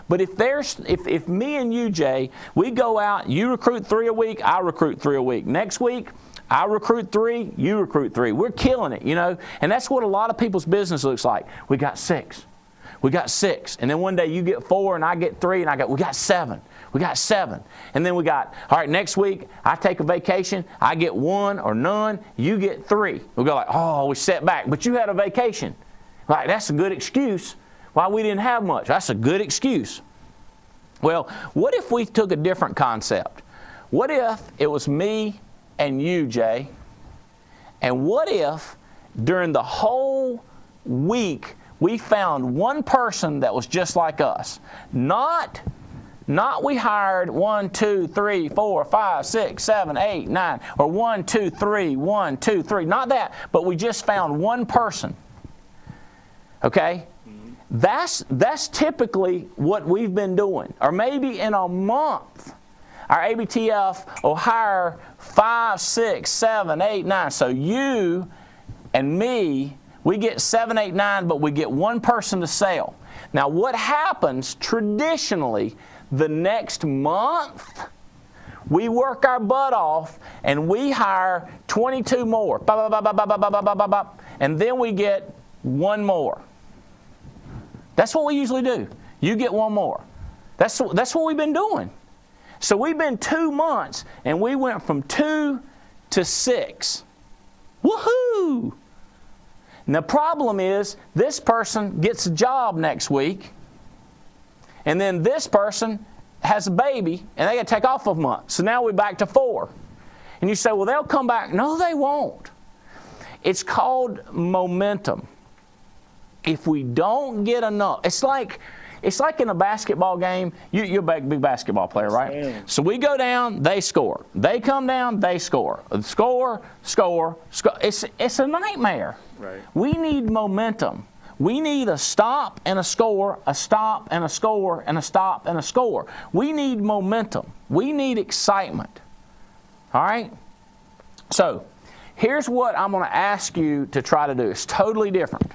but if me and you, Jay, we go out, you recruit 3 a week, I recruit 3 a week. Next week, I recruit 3, you recruit 3. We're killing it, you know. And that's what a lot of people's business looks like. We got 6. We got 6. And then one day you get 4 and I get 3 and we got 7. We got 7. And then we got, all right, next week I take a vacation, I get 1 or none, you get 3. We go like, oh, we set back. But you had a vacation. Like, that's a good excuse why we didn't have much. That's a good excuse. Well, what if we took a different concept? What if it was me and you, Jay? And what if during the whole week we found one person that was just like us? Not we hired 1, 2, 3, 4, 5, 6, 7, 8, 9, or 1, 2, 3, 1, 2, 3. Not that, but we just found one person. Okay? That's typically what we've been doing. Or maybe in a month, our ABTF will hire 5, 6, 7, 8, 9. So you and me, we get 7, 8, 9, but we get one person to sell. Now what happens traditionally, the next month, we work our butt off and we hire 22 more. And then we get 1 more. That's what we usually do. You get 1 more. That's what we've been doing. So we've been 2 months and we went from 2 to 6. Woohoo! And the problem is this person gets a job next week, and then this person has a baby and they got to take off a month. So now we're back to 4. And you say, well, they'll come back. No, they won't. It's called momentum. If we don't get enough, it's like It's like in a basketball game. You're a big basketball player, right? So we go down, they score. They come down, they score. Score, score, score. It's a nightmare. Right. We need momentum. We need a stop and a score, a stop and a score, and a stop and a score. We need momentum. We need excitement. All right? So here's what I'm going to ask you to try to do. It's totally different.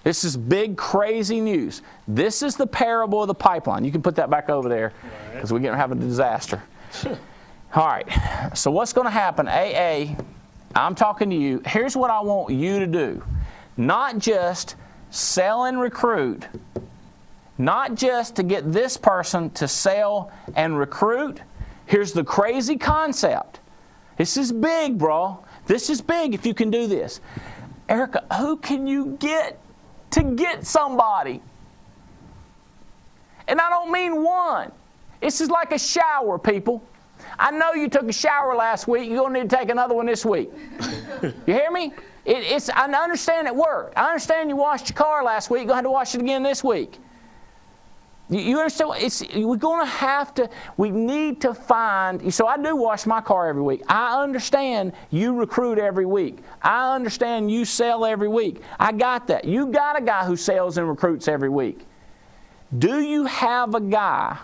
This is big, crazy news. This is the parable of the pipeline. You can put that back over there because we're going to have a disaster. All right. So what's going to happen? AA, I'm talking to you. Here's what I want you to do. Not just sell and recruit, not just to get this person to sell and recruit. Here's the crazy concept. This is big, bro. This is big if you can do this. Erica, who can you get to get somebody? And I don't mean one. This is like a shower, people. I know you took a shower last week. You're going to need to take another one this week. You hear me? I understand it worked. I understand you washed your car last week. You're going to have to wash it again this week. You understand? We're going to have to, we need to find, so I do wash my car every week. I understand you recruit every week. I understand you sell every week. I got that. You got a guy who sells and recruits every week. Do you have a guy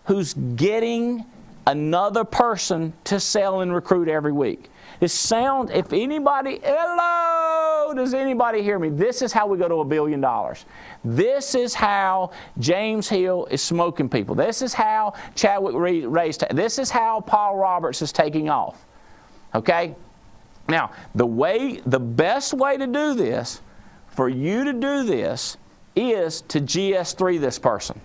who's getting another person to sell and recruit every week? It sounds, if anybody, hello, does anybody hear me? This is how we go to $1 billion. This is how James Hill is smoking people. This is how Chadwick Ray's, this is how Paul Roberts is taking off. Okay? Now, the best way to do this, for you to do this, is to GS3 this person.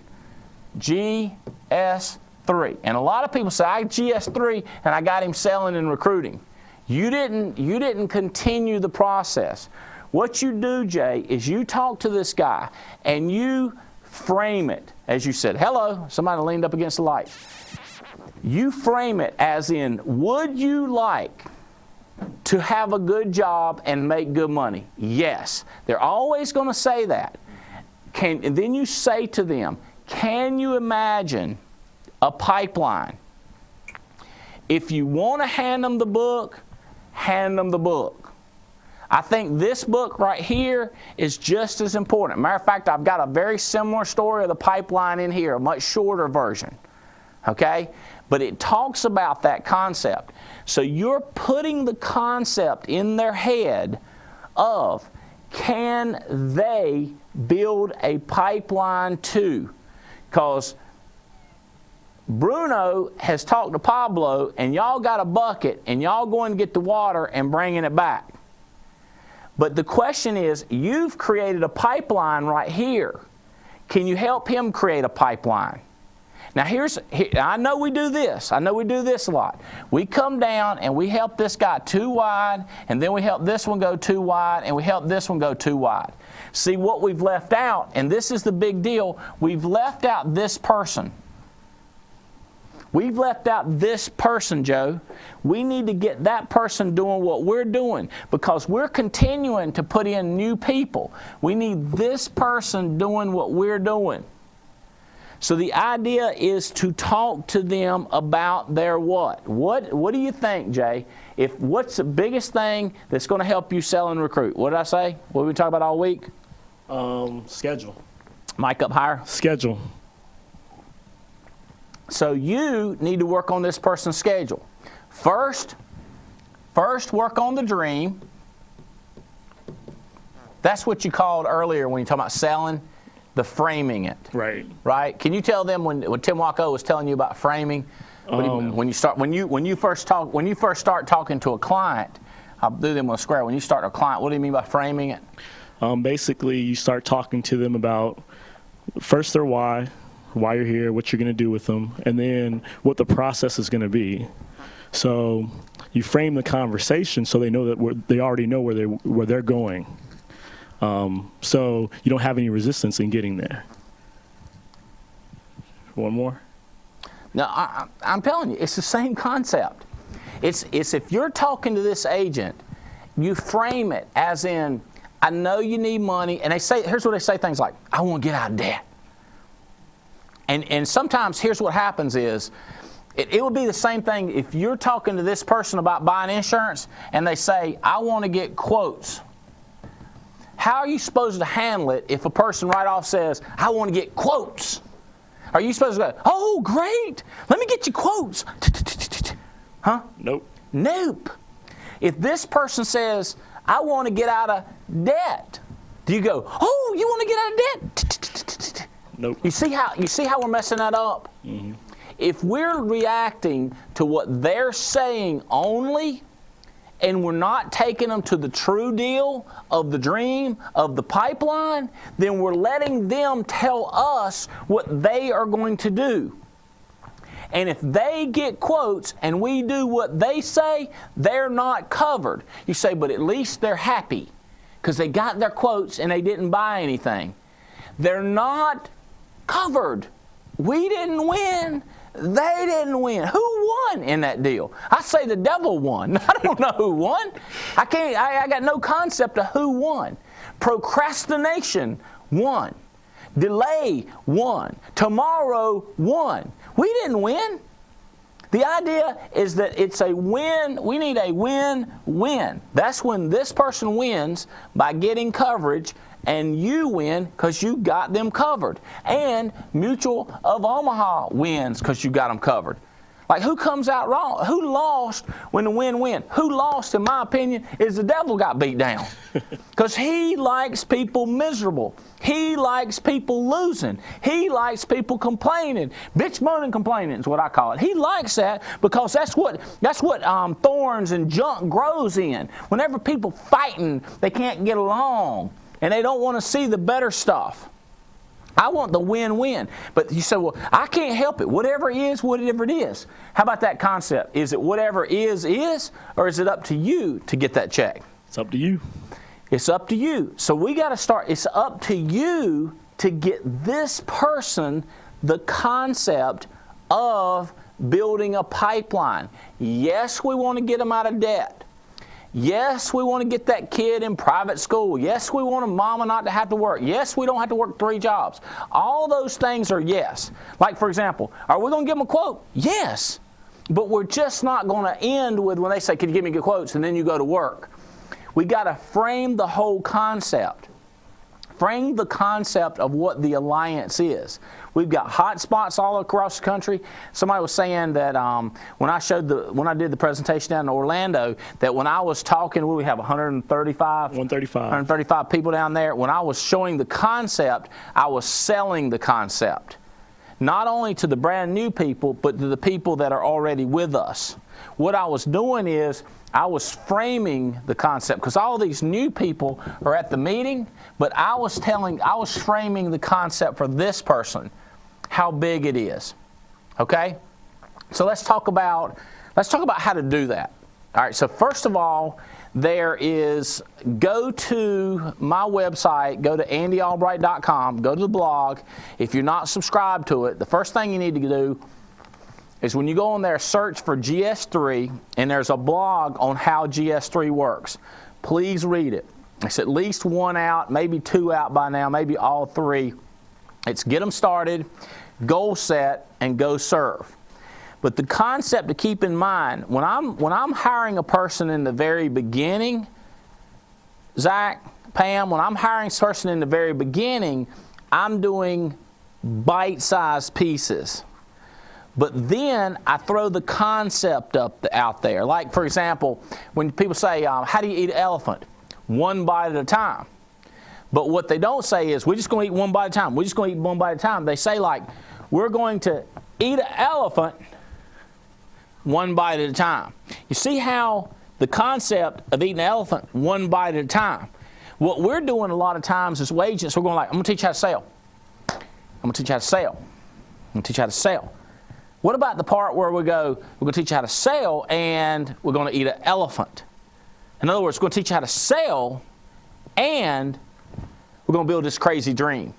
GS3. And a lot of people say, I GS3 and I got him selling and recruiting. You didn't continue the process. What you do, Jay, is you talk to this guy and you frame it, as you said, hello, somebody leaned up against the light. You frame it as in, would you like to have a good job and make good money? Yes. They're always going to say that. And then you say to them, can you imagine a pipeline? If you want to hand them the book, hand them the book. I think this book right here is just as important. Matter of fact, I've got a very similar story of the pipeline in here, a much shorter version. Okay? But it talks about that concept. So you're putting the concept in their head of, can they build a pipeline too? Because Bruno has talked to Pablo, and y'all got a bucket, and y'all going to get the water and bringing it back. But the question is, you've created a pipeline right here. Can you help him create a pipeline? Now I know we do this. I know we do this a lot. We come down and we help this guy too wide, and then we help this one go too wide, and we help this one go too wide. See, what we've left out, and this is the big deal, we've left out this person. We've left out this person, Joe. We need to get that person doing what we're doing because we're continuing to put in new people. We need this person doing what we're doing. So the idea is to talk to them about their what. What do you think, Jay? What's the biggest thing that's going to help you sell and recruit? What did I say? What did we talk about all week? Schedule. Mic up higher. Schedule. So you need to work on this person's schedule. First work on the dream. That's what you called earlier when you talk about selling, the framing it. Right. Right. Can you tell them when Tim Wacko was telling you about framing? When you first start talking to a client, I'll do them with a square. When you start a client, what do you mean by framing it? Basically, you start talking to them about first their why you're here, what you're going to do with them, and then what the process is going to be. So you frame the conversation so they know that they already know where they're going. So you don't have any resistance in getting there. One more? No, I'm telling you, it's the same concept. It's if you're talking to this agent, you frame it as in, I know you need money, and here's what they say things like, I want to get out of debt. And sometimes here's what happens is, it would be the same thing if you're talking to this person about buying insurance and they say, I want to get quotes. How are you supposed to handle it if a person right off says, I want to get quotes? Are you supposed to go, oh, great, let me get you quotes? Huh? Nope. Nope. If this person says, I want to get out of debt, do you go, oh, you want to get out of debt? Nope. You see how we're messing that up? Mm-hmm. If we're reacting to what they're saying only, and we're not taking them to the true deal of the dream, of the pipeline, then we're letting them tell us what they are going to do. And if they get quotes and we do what they say, they're not covered. You say, but at least they're happy because they got their quotes and they didn't buy anything. They're not covered. We didn't win. They didn't win. Who won in that deal? I say the devil won. I don't know who won. I got no concept of who won. Procrastination won. Delay won. Tomorrow won. We didn't win. The idea is that it's a win. We need a win-win. That's when this person wins by getting coverage, and you win because you got them covered. And Mutual of Omaha wins because you got them covered. Like, who comes out wrong? Who lost when the win-win? Who lost, in my opinion, is the devil got beat down. Because he likes people miserable. He likes people losing. He likes people complaining. Bitch, moaning, complaining is what I call it. He likes that because that's what thorns and junk grows in. Whenever people fighting, they can't get along. And they don't want to see the better stuff. I want the win-win. But you say, well, I can't help it. Whatever is, whatever it is. How about that concept? Is it whatever is, or is it up to you to get that check? It's up to you. It's up to you. So we got to start. It's up to you to get this person the concept of building a pipeline. Yes, we want to get them out of debt. Yes, we want to get that kid in private school. Yes, we want a mama not to have to work. Yes, we don't have to work 3 jobs. All those things are yes. Like, for example, are we going to give them a quote? Yes. But we're just not going to end with when they say, can you give me good quotes, and then you go to work. We got to frame the whole concept. Frame the concept of what the alliance is. We've got hot spots all across the country. Somebody was saying that when I did the presentation down in Orlando, that when I was talking, we have 135 people down there. When I was showing the concept, I was selling the concept. Not only to the brand new people, but to the people that are already with us. What I was doing is I was framing the concept because all these new people are at the meeting, but I was framing the concept for this person, how big it is. Okay? So let's talk about how to do that. All right, so first of all, go to my website, go to andyalbright.com, go to the blog. If you're not subscribed to it, the first thing you need to do is when you go on there, search for GS3, and there's a blog on how GS3 works. Please read it. It's at least 1 out, maybe 2 out by now, maybe all 3. It's get them started, goal set, and go serve. But the concept to keep in mind, when I'm hiring a person in the very beginning, Zach, Pam, when I'm hiring a person in the very beginning, I'm doing bite-sized pieces. But then I throw the concept out there. Like, for example, when people say, how do you eat an elephant? 1 bite at a time. But what they don't say is, we're just going to eat 1 bite at a time. We're just going to eat 1 bite at a time. They say, like, we're going to eat an elephant 1 bite at a time. You see how the concept of eating an elephant 1 bite at a time. What we're doing a lot of times as agents, we're going like, I'm going to teach you how to sell. I'm going to teach you how to sell. I'm going to teach you how to sell. What about the part where we go, we're going to teach you how to sell and we're going to eat an elephant? In other words, we're going to teach you how to sell and we're going to build this crazy dream.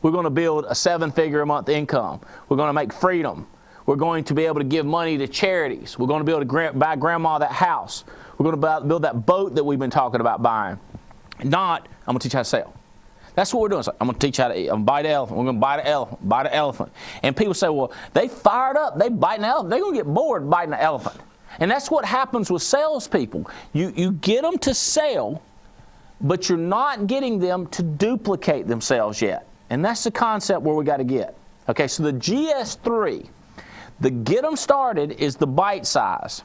We're going to build a 7-figure-a-month income. We're going to make freedom. We're going to be able to give money to charities. We're going to be able to buy grandma that house. We're going to build that boat that we've been talking about buying. Not, I'm going to teach you how to sell. That's what we're doing. It's like, I'm going to teach you how to eat. I'm going to bite an elephant. We're going to bite an elephant. Bite an elephant. And people say, well, they fired up. They bite an elephant. They're going to get bored biting an elephant. And that's what happens with salespeople. You get them to sell, but you're not getting them to duplicate themselves yet. And that's the concept where we got to get. Okay, so the GS3, the get them started is the bite size.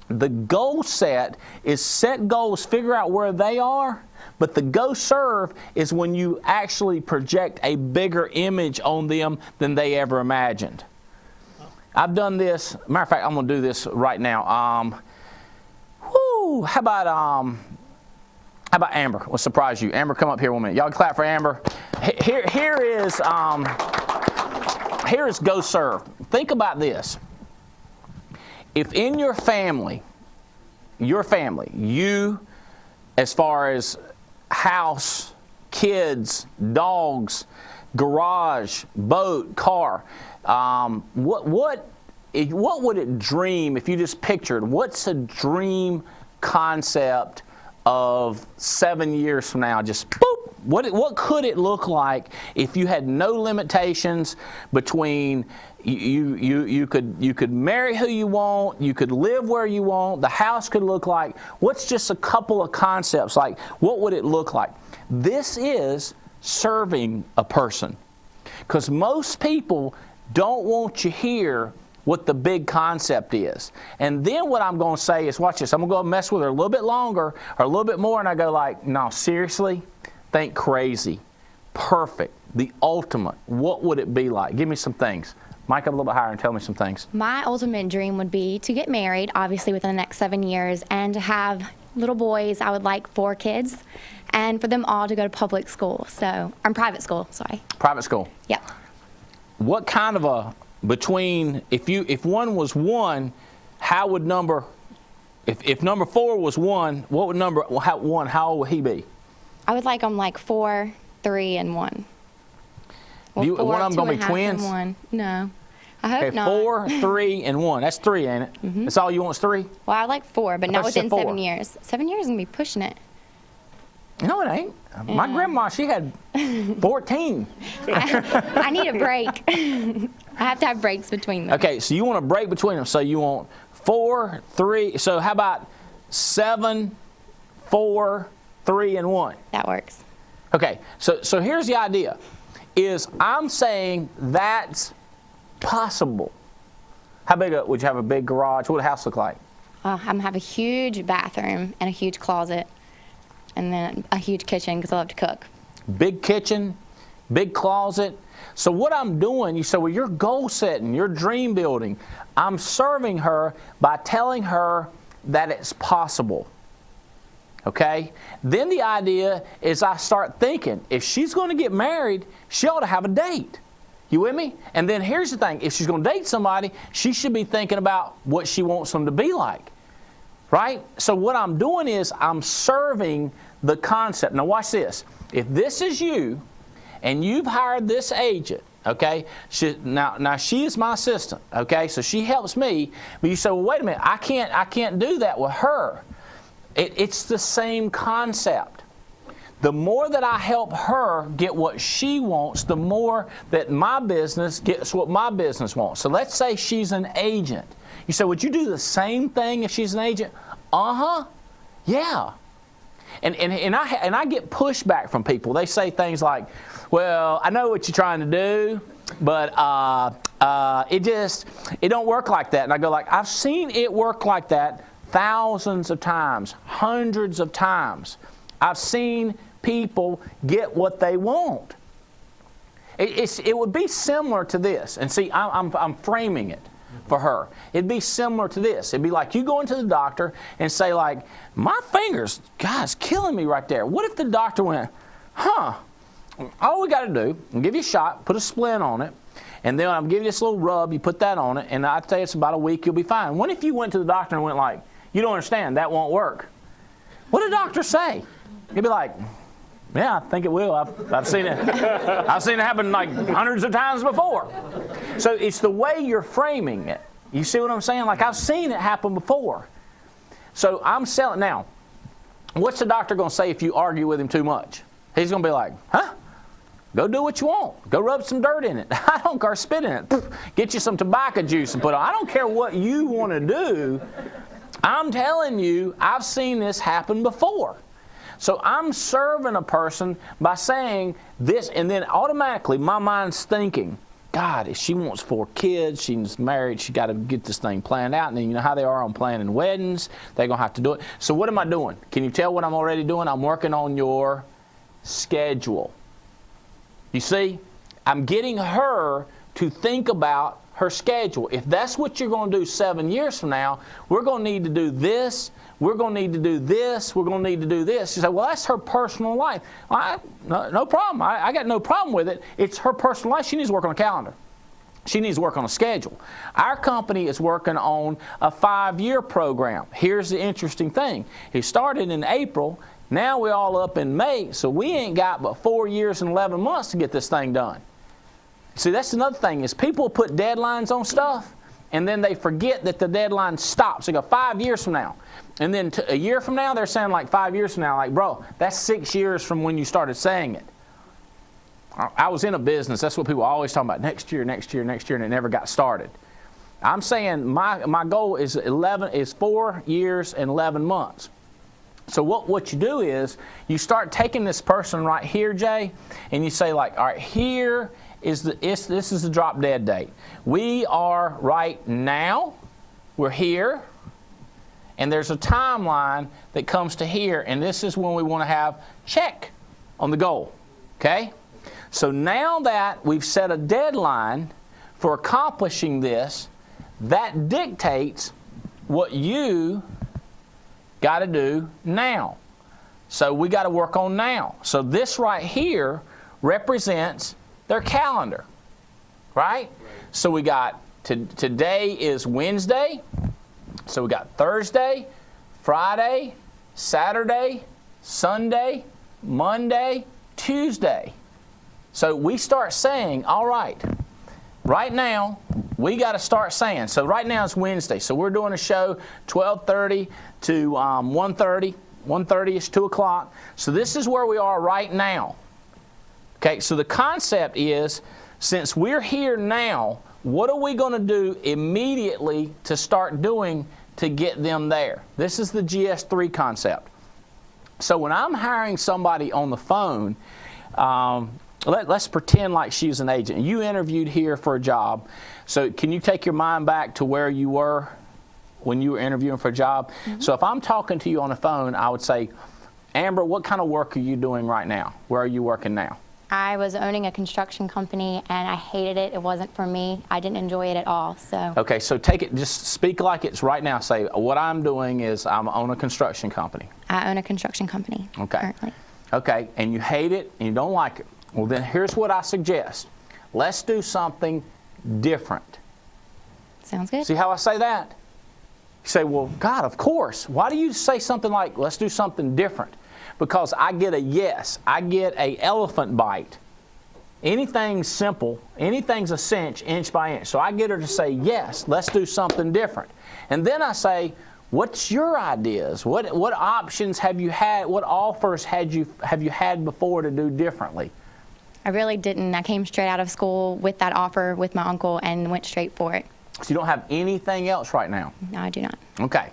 The goal set is set goals, figure out where they are, but the go serve is when you actually project a bigger image on them than they ever imagined. I've done this. Matter of fact, I'm going to do this right now. How about Amber? We'll surprise you. Amber, come up here 1 minute. Y'all clap for Amber. Here is go serve. Think about this. If in your family, you, as far as house, kids, dogs, garage, boat, car, what would it dream if you just pictured, what's a dream concept of 7 years from now? Just boop. What could it look like if you had no limitations between you could marry who you want, you could live where you want, the house could look like? What's just a couple of concepts? Like, what would it look like? This is serving a person. Because most people don't want to hear what the big concept is. And then what I'm going to say is, watch this, I'm going to go mess with her a little bit longer or a little bit more, and I go like, no, seriously? Think crazy. Perfect. The ultimate. What would it be like? Give me some things. Mic up a little bit higher and tell me some things. My ultimate dream would be to get married, obviously within the next 7 years, and to have little boys. I would like 4 kids, and for them all to go to public school. Private school, sorry. Private school. Yep. What kind of a, between, if one was 1, how would number, if number 4 was 1, what would number, how old would he be? I would like them like 4, 3, and 1. Well, one of them going to be twins? 1. No. I hope not. 4, 3, and 1. That's 3, ain't it? Mm-hmm. That's all you want is 3? Well, I like 4, but not within 7 years. 7 years is going to be pushing it. No, it ain't. My grandma, she had 14. I need a break. I have to have breaks between them. Okay, so you want a break between them. So you want 4, 3. So how about 7, 4, 3, and 1? That works. Okay, so here's the idea. Is I'm saying that's possible. How big would you have a big garage? What would a house look like? I'm going to have a huge bathroom and a huge closet and then a huge kitchen because I love to cook. Big kitchen, big closet. So what I'm doing, you say, well, you're goal setting, you're dream building. I'm serving her by telling her that it's possible. Okay? Then the idea is I start thinking, if she's going to get married, she ought to have a date. You with me? And then here's the thing. If she's going to date somebody, she should be thinking about what she wants them to be like. Right? So what I'm doing is I'm serving the concept. Now watch this. If this is you and you've hired this agent, okay, now she is my assistant, okay, so she helps me, but you say, well, wait a minute, I can't do that with her. It's the same concept. The more that I help her get what she wants, the more that my business gets what my business wants. So let's say she's an agent. You say, would you do the same thing if she's an agent? Uh-huh. Yeah. And I get pushback from people. They say things like, well, I know what you're trying to do, but it don't work like that. And I go like, I've seen it work like that thousands of times, hundreds of times. I've seen people get what they want. It would be similar to this. And see, I'm framing it for her. It'd be similar to this. It'd be like you going to the doctor and say like, my fingers, God's killing me right there. What if the doctor went, all we got to do is give you a shot, put a splint on it, and then I'm giving you this little rub, you put that on it, and I'd say it's about a week, you'll be fine. What if you went to the doctor and went like, you don't understand, that won't work? What did the doctor say? He'd be like, yeah, I think it will. I've seen it. I've seen it happen like hundreds of times before. So it's the way you're framing it. You see what I'm saying? Like I've seen it happen before. So I'm selling. Now, what's the doctor going to say if you argue with him too much? He's going to be like, huh? Go do what you want. Go rub some dirt in it. I don't care, spit in it. Get you some tobacco juice and put it on. I don't care what you want to do. I'm telling you, I've seen this happen before. So I'm serving a person by saying this, and then automatically my mind's thinking, God, if she wants 4 kids, she's married, she got to get this thing planned out. And then you know how they are on planning weddings. They're going to have to do it. So what am I doing? Can you tell what I'm already doing? I'm working on your schedule. You see, I'm getting her to think about her schedule. If that's what you're going to do 7 years from now, we're going to need to do this, we're going to need to do this, we're going to need to do this. You say, well, that's her personal life. No problem. I got no problem with it. It's her personal life. She needs to work on a calendar. She needs to work on a schedule. Our company is working on a 5-year program. Here's the interesting thing. It started in April. Now we're all up in May, so we ain't got but 4 years and 11 months to get this thing done. See, that's another thing, is people put deadlines on stuff, and then they forget that the deadline stops. They go 5 years from now. And then a year from now, they're saying like 5 years from now, like, bro, that's 6 years from when you started saying it. I was in a business, that's what people always talk about, next year, next year, next year, and it never got started. I'm saying my goal is 4 years and 11 months. So what you do is you start taking this person right here, Jay, and you say like, all right, here is this is the drop dead date. We are right now, we're here, and there's a timeline that comes to here, and this is when we want to have check on the goal, okay? So now that we've set a deadline for accomplishing this, that dictates what you got to do now. So we got to work on now. So this right here represents their calendar, right? So we got today is Wednesday. So we got Thursday, Friday, Saturday, Sunday, Monday, Tuesday. So we start saying, all right, right now we got to start saying, so right now it's Wednesday. So we're doing a show 12:30 to 1:30. 1:30 is 2 o'clock. So this is where we are right now. Okay, so the concept is, since we're here now, what are we going to do immediately to start doing to get them there? This is the GS3 concept. So when I'm hiring somebody on the phone, let's pretend like she's an agent. You interviewed here for a job. So can you take your mind back to where you were when you were interviewing for a job? Mm-hmm. So if I'm talking to you on the phone, I would say, Amber, what kind of work are you doing right now? Where are you working now? I was owning a construction company, and I hated it. It wasn't for me. I didn't enjoy it at all. So. Okay, so take it, just speak like it's right now. Say, what I'm doing is I'm on a construction company. I own a construction company currently. Okay, and you hate it and you don't like it. Well, then here's what I suggest. Let's do something different. Sounds good. See how I say that? You say, well, God, of course. Why do you say something like, let's do something different? Because I get a yes. I get a elephant bite. Anything's simple. Anything's a cinch, inch by inch. So I get her to say, yes, let's do something different. And then I say, what's your ideas? What options have you had? What offers have you had before to do differently? I really didn't. I came straight out of school with that offer with my uncle and went straight for it. So you don't have anything else right now? No, I do not. Okay.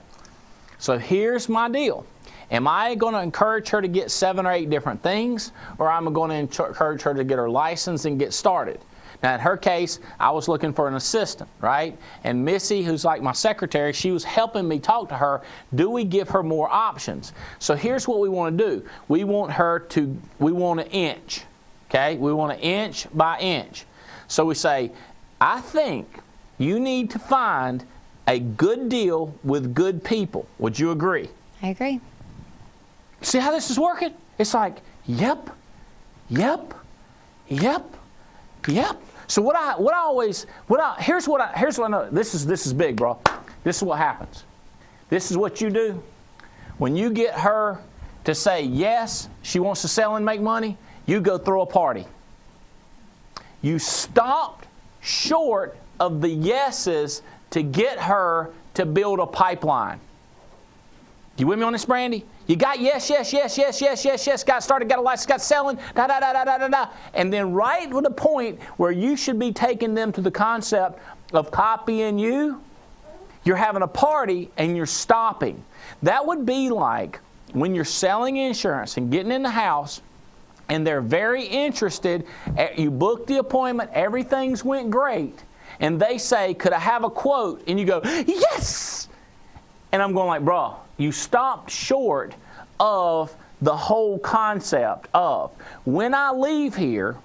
So here's my deal. Am I going to encourage her to get 7 or 8 different things, or am I going to encourage her to get her license and get started? Now, in her case, I was looking for an assistant, right? And Missy, who's like my secretary, she was helping me talk to her. Do we give her more options? So here's what we want to do. We want an inch, okay? We want an inch by inch. So we say, I think you need to find a good deal with good people. Would you agree? I agree. See how this is working? It's like, yep, yep, yep, yep. So here's what I know. This is big, bro. This is what happens. This is what you do. When you get her to say yes, she wants to sell and make money, you go throw a party. You stopped short of the yeses to get her to build a pipeline. You with me on this, Brandy? You got yes, yes, yes, yes, yes, yes, yes, got started, got a license, got selling, da, da, da, da, da, da, da. And then right to the point where you should be taking them to the concept of copying you, you're having a party and you're stopping. That would be like when you're selling insurance and getting in the house and they're very interested, you booked the appointment, everything's went great, and they say, could I have a quote? And you go, yes! And I'm going like, bro, you stopped short of the whole concept of when I leave here,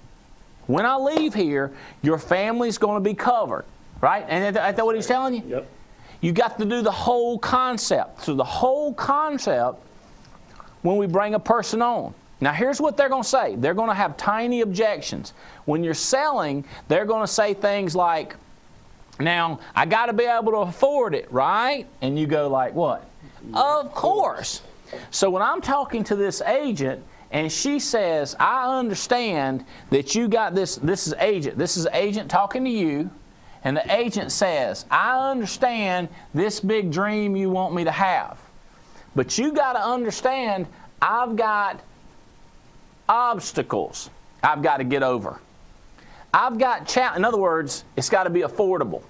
your family's going to be covered, right? And is that what he's telling you? Yep. You got to do the whole concept. So the whole concept when we bring a person on. Now here's what they're going to say. They're going to have tiny objections. When you're selling, they're going to say things like, now, I got to be able to afford it, right? And you go like, what? Of course. So when I'm talking to this agent and she says, I understand that you got this is agent talking to you, and the agent says, I understand this big dream you want me to have. But you got to understand, I've got obstacles I've got to get over. I've got in other words, it's got to be affordable.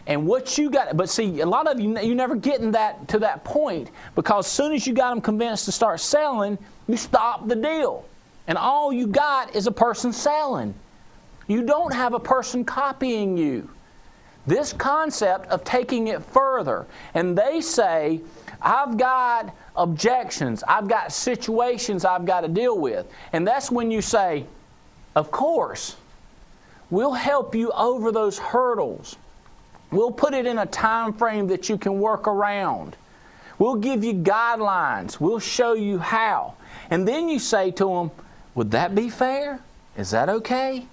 And what you got, but see, a lot of you never getting to that point, because as soon as you got them convinced to start selling, you stop the deal. And all you got is a person selling. You don't have a person copying you. This concept of taking it further, and they say, I've got objections, I've got situations I've got to deal with. And that's when you say, of course, we'll help you over those hurdles. We'll put it in a time frame that you can work around. We'll give you guidelines. We'll show you how. And then you say to them, would that be fair? Is that okay?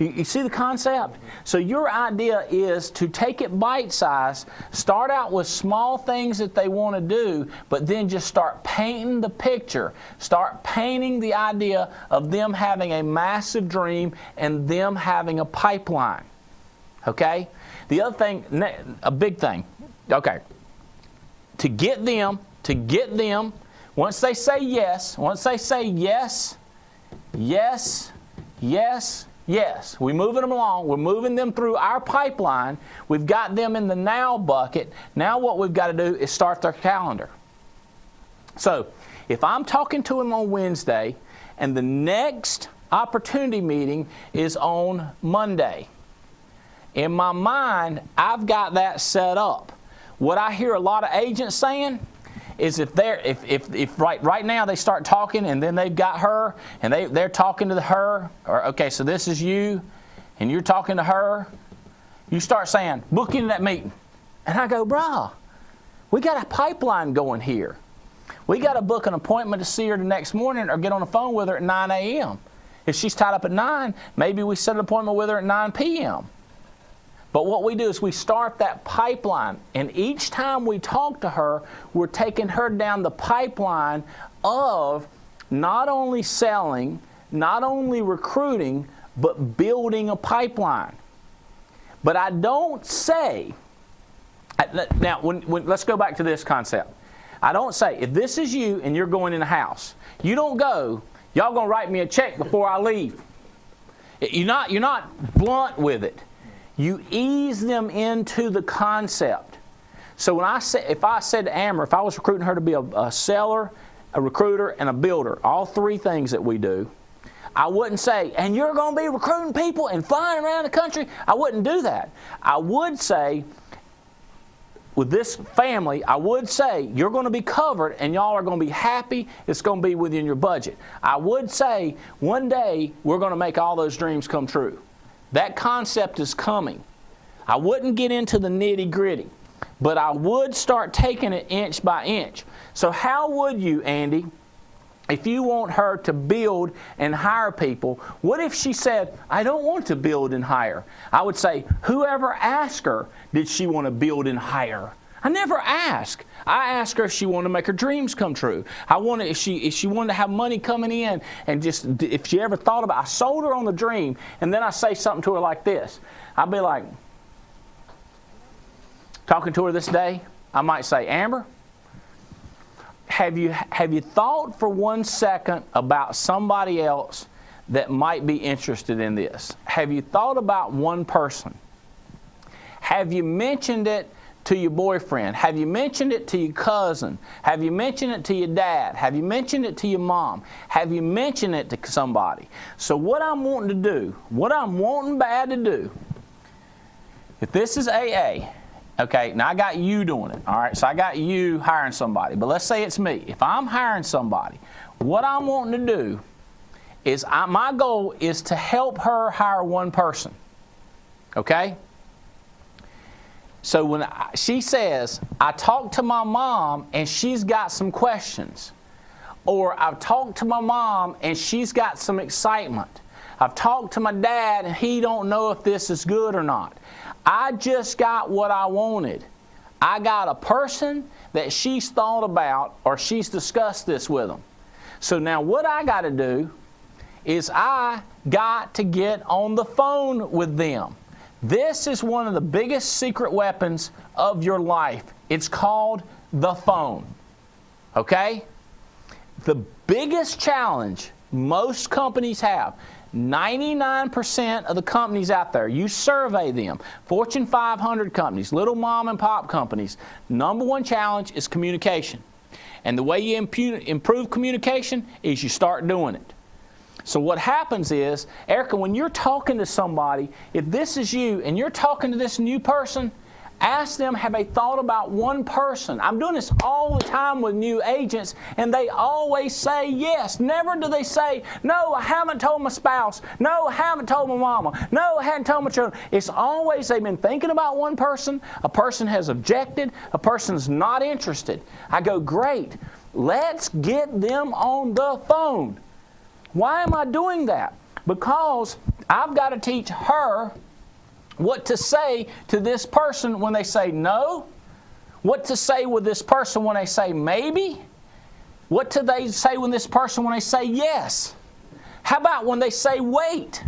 You see the concept? So your idea is to take it bite-sized, start out with small things that they want to do, but then just start painting the picture. Start painting the idea of them having a massive dream and them having a pipeline. Okay? The other thing, a big thing, okay, to get them, once they say yes, yes, we're moving them along, we're moving them through our pipeline, we've got them in the now bucket. Now what we've got to do is start their calendar. So if I'm talking to them on Wednesday and the next opportunity meeting is on Monday, in my mind, I've got that set up. What I hear a lot of agents saying is if right now they start talking and then they've got her and they're talking to her, or okay, so this is you and you're talking to her, you start saying, book into that meeting. And I go, brah, we got a pipeline going here. We got to book an appointment to see her the next morning or get on the phone with her at 9 a.m. If she's tied up at 9, maybe we set an appointment with her at 9 p.m. But what we do is we start that pipeline, and each time we talk to her, we're taking her down the pipeline of not only selling, not only recruiting, but building a pipeline. But I don't say, now let's go back to this concept. I don't say, if this is you and you're going in the house, you don't go, y'all gonna write me a check before I leave. You're not blunt with it. You ease them into the concept. So if I said to Amber, if I was recruiting her to be a seller, a recruiter, and a builder, all three things that we do, I wouldn't say, and you're going to be recruiting people and flying around the country. I wouldn't do that. I would say, with this family, I would say, you're going to be covered and y'all are going to be happy. It's going to be within your budget. I would say, one day, we're going to make all those dreams come true. That concept is coming. I wouldn't get into the nitty-gritty, but I would start taking it inch by inch. So how would you, Andy, if you want her to build and hire people, what if she said, I don't want to build and hire? I would say, whoever asked her, did she want to build and hire? I never ask. I asked her if she wanted to make her dreams come true. If she wanted to have money coming in, and just if she ever thought about it. I sold her on the dream, and then I say something to her like this. I'd be like, talking to her this day, I might say, Amber, have you thought for 1 second about somebody else that might be interested in this? Have you thought about one person? Have you mentioned it to your boyfriend? Have you mentioned it to your cousin? Have you mentioned it to your dad? Have you mentioned it to your mom? Have you mentioned it to somebody? So what I'm wanting to do, what I'm wanting bad to do, if this is AA, okay, now I got you doing it, all right? So I got you hiring somebody, but let's say it's me. If I'm hiring somebody, what I'm wanting to do is my goal is to help her hire one person, okay? So when she says, I talked to my mom and she's got some questions, or I've talked to my mom and she's got some excitement, I've talked to my dad and he don't know if this is good or not. I just got what I wanted. I got a person that she's thought about or she's discussed this with them. So now what I got to do is I got to get on the phone with them. This is one of the biggest secret weapons of your life. It's called the phone. Okay? The biggest challenge most companies have, 99% of the companies out there, you survey them, Fortune 500 companies, little mom and pop companies, number one challenge is communication. And the way you improve communication is you start doing it. So what happens is, Erica, when you're talking to somebody, if this is you and you're talking to this new person, ask them, have they thought about one person? I'm doing this all the time with new agents, and they always say yes. Never do they say, no, I haven't told my spouse. No, I haven't told my mama. No, I haven't told my children. It's always they've been thinking about one person. A person has objected. A person's not interested. I go, great. Let's get them on the phone. Why am I doing that? Because I've got to teach her what to say to this person when they say no, what to say with this person when they say maybe, what do they say with this person when they say yes. How about when they say wait?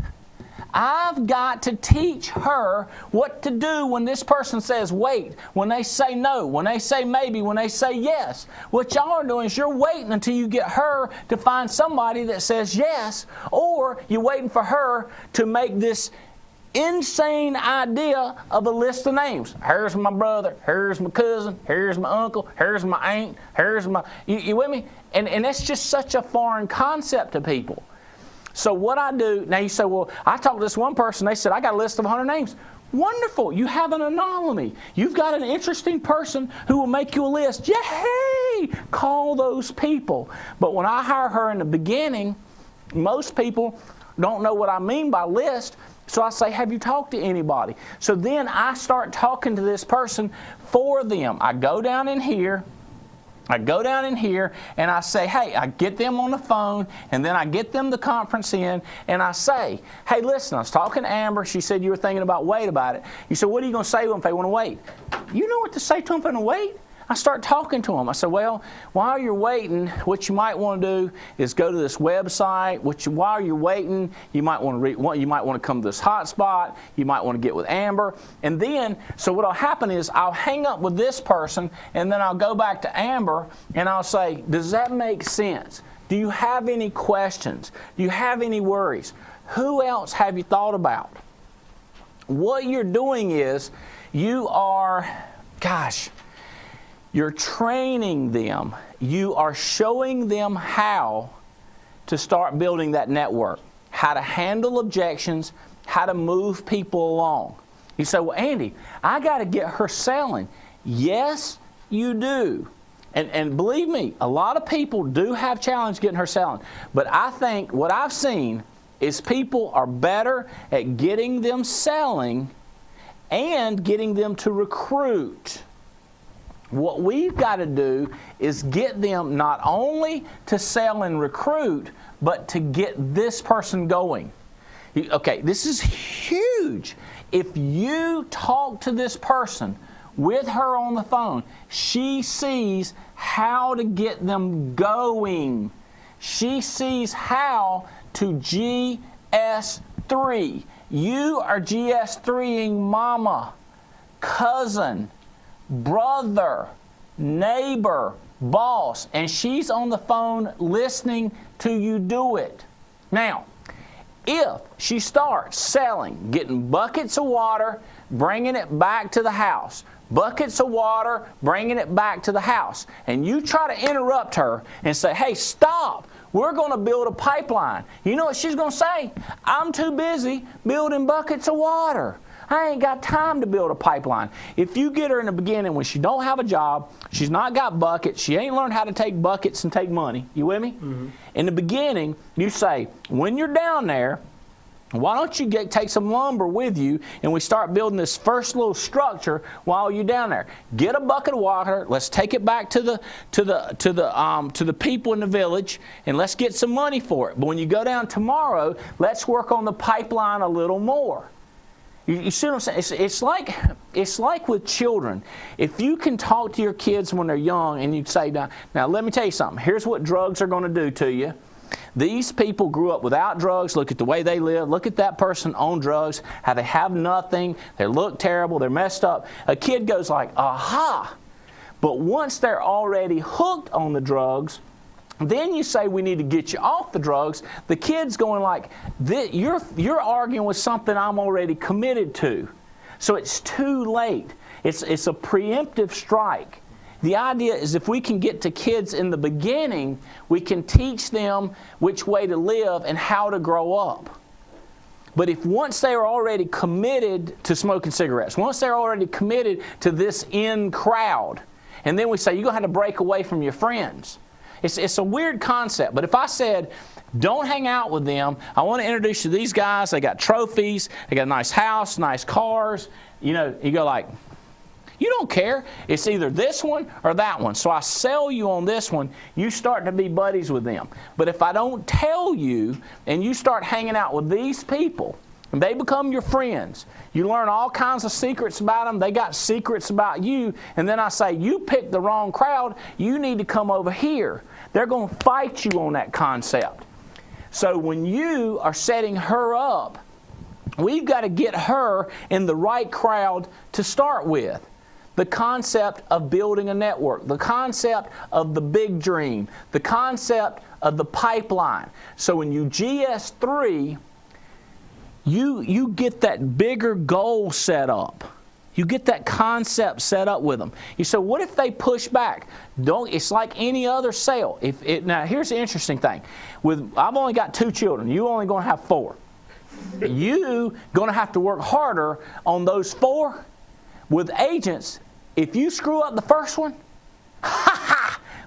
I've got to teach her what to do when this person says wait, when they say no, when they say maybe, when they say yes. What y'all are doing is you're waiting until you get her to find somebody that says yes, or you're waiting for her to make this insane idea of a list of names. Here's my brother, here's my cousin, here's my uncle, here's my aunt, here's my... You with me? And that's just such a foreign concept to people. So what I do, now you say, well, I talked to this one person, they said, I got a list of 100 names. Wonderful, you have an anomaly. You've got an interesting person who will make you a list. Yay! Call those people. But when I hire her in the beginning, most people don't know what I mean by list. So I say, have you talked to anybody? So then I start talking to this person for them. I go down in here, and I say, hey, I get them on the phone, and then I get them the conference in, and I say, hey, listen, I was talking to Amber. She said you were thinking about wait about it. You said, what are you going to say to them if they want to wait? You know what to say to them if they want to wait? I start talking to them. I said, well, while you're waiting, what you might want to do is go to this website. While you're waiting, you might want to come to this hotspot. You might want to get with Amber. And then, so what'll happen is I'll hang up with this person, and then I'll go back to Amber, and I'll say, does that make sense? Do you have any questions? Do you have any worries? Who else have you thought about? What you're doing is you are, you're training them. You are showing them how to start building that network, how to handle objections, how to move people along. You say, well, Andy, I got to get her selling. Yes, you do. And believe me, a lot of people do have challenge getting her selling. But I think what I've seen is people are better at getting them selling and getting them to recruit. What we've got to do is get them not only to sell and recruit, but to get this person going. Okay, this is huge. If you talk to this person with her on the phone, she sees how to get them going. She sees how to GS3. You are GS3ing mama, cousin, brother, neighbor, boss, and she's on the phone listening to you do it. Now, if she starts selling, getting buckets of water, bringing it back to the house, buckets of water, bringing it back to the house, and you try to interrupt her and say, hey, stop, we're going to build a pipeline. You know what she's going to say? I'm too busy building buckets of water. I ain't got time to build a pipeline. If you get her in the beginning when she don't have a job, she's not got buckets, she ain't learned how to take buckets and take money, you with me? Mm-hmm. In the beginning, you say, when you're down there, why don't you take some lumber with you, and we start building this first little structure while you're down there. Get a bucket of water. Let's take it back to the people in the village, and let's get some money for it. But when you go down tomorrow, let's work on the pipeline a little more. You see what I'm saying? It's like with children. If you can talk to your kids when they're young, and you say, now let me tell you something. Here's what drugs are going to do to you. These people grew up without drugs. Look at the way they live. Look at that person on drugs, how they have nothing. They look terrible. They're messed up. A kid goes like, aha. But once they're already hooked on the drugs, then you say we need to get you off the drugs. The kid's going like, you're arguing with something I'm already committed to. So it's too late. It's a preemptive strike. The idea is if we can get to kids in the beginning, we can teach them which way to live and how to grow up. But if once they are already committed to smoking cigarettes, once they're already committed to this in crowd, and then we say, you're going to have to break away from your friends. It's a weird concept, but if I said, don't hang out with them, I want to introduce you to these guys, they got trophies, they got a nice house, nice cars, you know, you go like, you don't care. It's either this one or that one. So I sell you on this one, you start to be buddies with them. But if I don't tell you and you start hanging out with these people, and they become your friends, you learn all kinds of secrets about them, they got secrets about you, and then I say, you picked the wrong crowd, you need to come over here. They're going to fight you on that concept. So when you are setting her up, we've got to get her in the right crowd to start with. The concept of building a network, the concept of the big dream, the concept of the pipeline. So when you GS3, you get that bigger goal set up. You get that concept set up with them. You say, what if they push back? It's like any other sale. Now, here's the interesting thing. I've only got 2 children. You're only going to have 4. You're going to have to work harder on those 4. With agents, if you screw up the first one,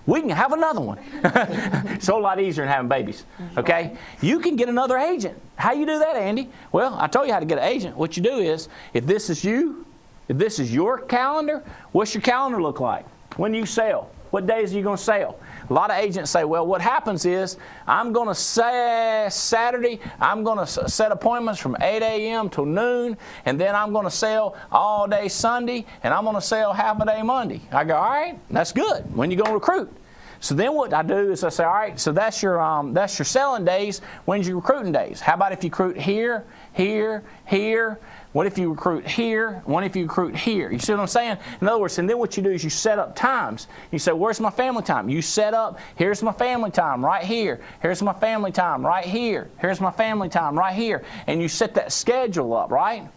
we can have another one. It's a whole lot easier than having babies, okay? You can get another agent. How you do that, Andy? Well, I told you how to get an agent. What you do is, if this is you, if this is your calendar, what's your calendar look like? When do you sell? What days are you going to sell? A lot of agents say, well, what happens is I'm going to say Saturday, I'm going to set appointments from 8 a.m. till noon, and then I'm going to sell all day Sunday, and I'm going to sell half a day Monday. I go, all right, that's good. When you going to recruit? So then what I do is I say, all right, so that's your selling days. When's your recruiting days? How about if you recruit here, here, here? What if you recruit here? What if you recruit here? You see what I'm saying? In other words, and then what you do is you set up times. You say, where's my family time? You set up, here's my family time right here. Here's my family time right here. Here's my family time right here. And you set that schedule up, right?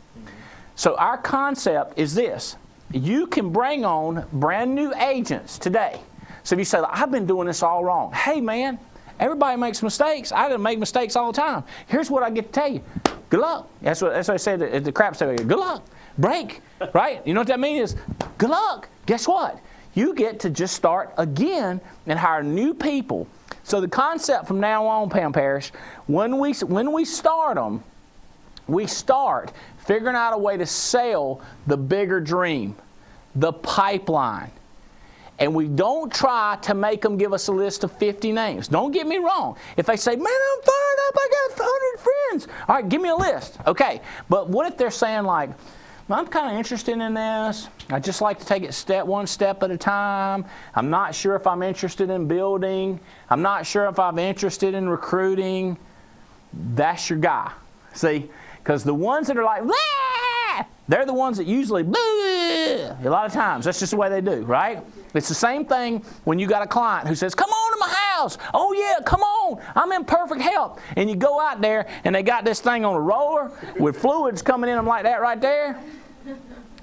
So our concept is this. You can bring on brand new agents today. So if you say, I've been doing this all wrong. Hey, man, everybody makes mistakes. I didn't make mistakes all the time. Here's what I get to tell you. Good luck. That's what I said at the crap study. Good luck. Break. Right? You know what that means? Good luck. Guess what? You get to just start again and hire new people. So the concept from now on, Pam Parrish, when we start them, we start figuring out a way to sell the bigger dream, the pipeline. And we don't try to make them give us a list of 50 names. Don't get me wrong. If they say, man, I'm fired up, I got 100 friends. All right, give me a list. Okay, but what if they're saying like, I'm kind of interested in this. I just like to take it one step at a time. I'm not sure if I'm interested in building. I'm not sure if I'm interested in recruiting. That's your guy. See, because the ones that are like, they're the ones that usually, a lot of times, that's just the way they do, right? It's the same thing when you got a client who says, come on to my house. Oh yeah, come on, I'm in perfect health. And you go out there and they got this thing on a roller with fluids coming in them like that right there.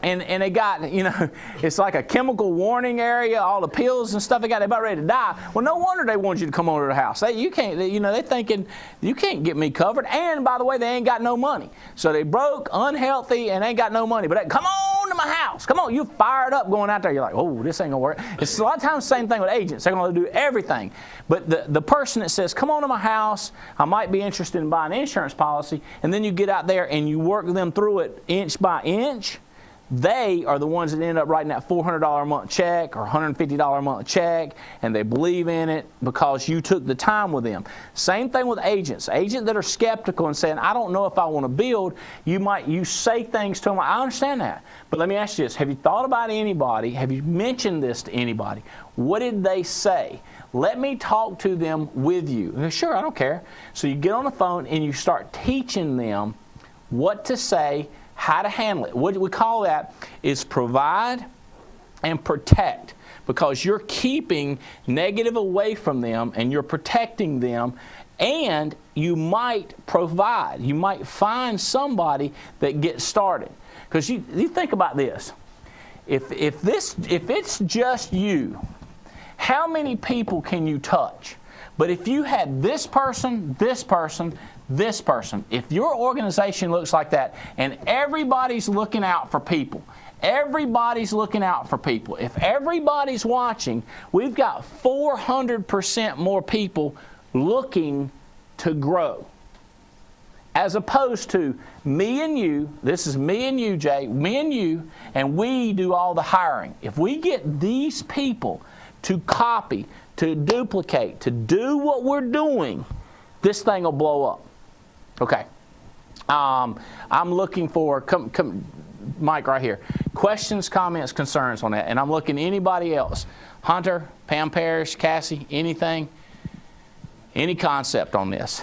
And they got, you know, it's like a chemical warning area, all the pills and stuff they got, they're about ready to die. Well, no wonder they want you to come over to the house. You can't, you know, they're thinking, you can't get me covered. And by the way, they ain't got no money. So they broke, unhealthy, and ain't got no money. But come on to my house. Come on, you fired up going out there. You're like, oh, this ain't gonna work. It's a lot of times the same thing with agents. They're gonna do everything. But the person that says, come on to my house, I might be interested in buying an insurance policy, and then you get out there and you work them through it inch by inch, they are the ones that end up writing that $400 a month check or $150 a month check, and they believe in it because you took the time with them. Same thing with agents. Agents that are skeptical and saying, I don't know if I want to build, you say things to them. I understand that. But let me ask you this. Have you thought about anybody? Have you mentioned this to anybody? What did they say? Let me talk to them with you. Sure, I don't care. So you get on the phone and you start teaching them what to say, how to handle it. What we call that is provide and protect, because you're keeping negative away from them and you're protecting them, and you might provide. You might find somebody that gets started. Because you think about this. If it's just you, how many people can you touch? But if you had this person, this person, this person, if your organization looks like that and everybody's looking out for people, everybody's looking out for people, if everybody's watching, we've got 400% more people looking to grow. As opposed to me and you, this is me and you, Jay, me and you, and we do all the hiring. If we get these people to copy, to duplicate, to do what we're doing, this thing will blow up. Okay. I'm looking for, come, Mike right here. Questions, comments, concerns on that. And I'm looking at anybody else. Hunter, Pam Parrish, Cassie, anything? Any concept on this?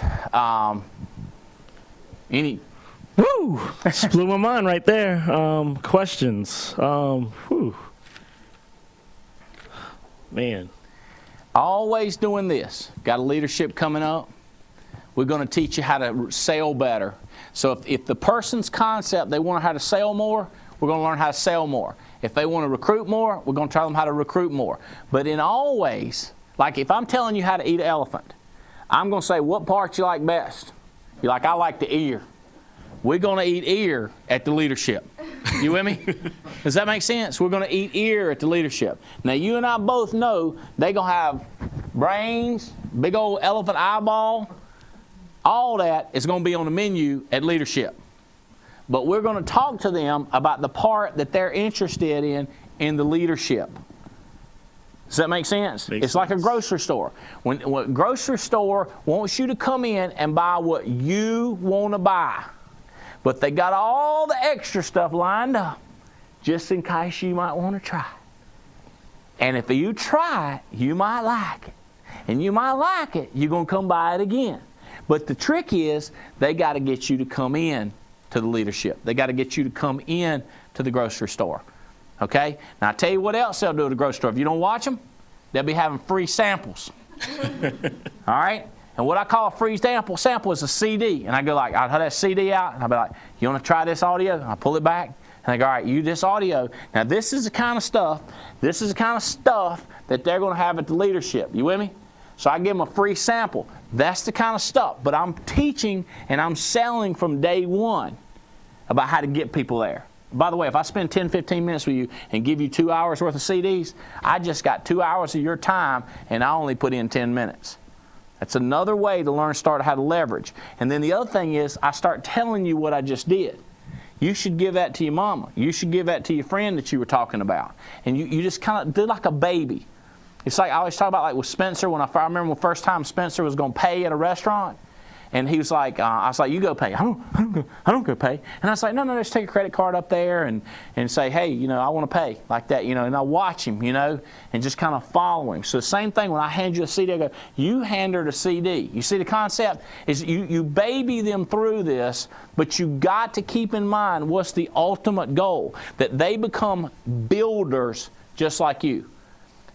Woo! Just blew my mind right there. Questions. Man. Always doing this. Got a leadership coming up. We're going to teach you how to sell better. So if the person's concept, they want to know how to sell more, we're going to learn how to sell more. If they want to recruit more, we're going to tell them how to recruit more. But in all ways, like if I'm telling you how to eat an elephant, I'm going to say, what part you like best? You're like, I like the ear. We're going to eat ear at the leadership. You with me? Does that make sense? We're going to eat ear at the leadership. Now, you and I both know they're going to have brains, big old elephant eyeball. All that is going to be on the menu at leadership. But we're going to talk to them about the part that they're interested in the leadership. Does that make sense? It's like a grocery store. When a grocery store wants you to come in and buy what you want to buy, but they got all the extra stuff lined up just in case you might want to try it. And if you try it, you might like it. And you might like it, you're going to come buy it again. But the trick is they got to get you to come in to the leadership. They got to get you to come in to the grocery store. Okay? Now, I tell you what else they'll do at the grocery store. If you don't watch them, they'll be having free samples. All right? And what I call a free sample is a CD. And I go like, I'll have that CD out, and I'll be like, you want to try this audio? And I pull it back, and I go, all right, you this audio. Now, this is the kind of stuff that they're going to have at the leadership. You with me? So I give them a free sample. That's the kind of stuff. But I'm teaching and I'm selling from day one about how to get people there. By the way, if I spend 10, 15 minutes with you and give you 2 hours worth of CDs, I just got 2 hours of your time and I only put in 10 minutes. That's another way to start how to leverage. And then the other thing is I start telling you what I just did. You should give that to your mama. You should give that to your friend that you were talking about. And you just kind of do like a baby. It's like I always talk about like with Spencer, I remember the first time Spencer was going to pay at a restaurant. And he was like, I was like, you go pay. I don't go pay. And I was like, no, just take a credit card up there and say, hey, you know, I want to pay like that, you know, and I watch him, you know, and just kind of follow him. So the same thing when I hand you a CD, I go, you hand her the CD. You see the concept is you baby them through this, but you got to keep in mind what's the ultimate goal, that they become builders just like you.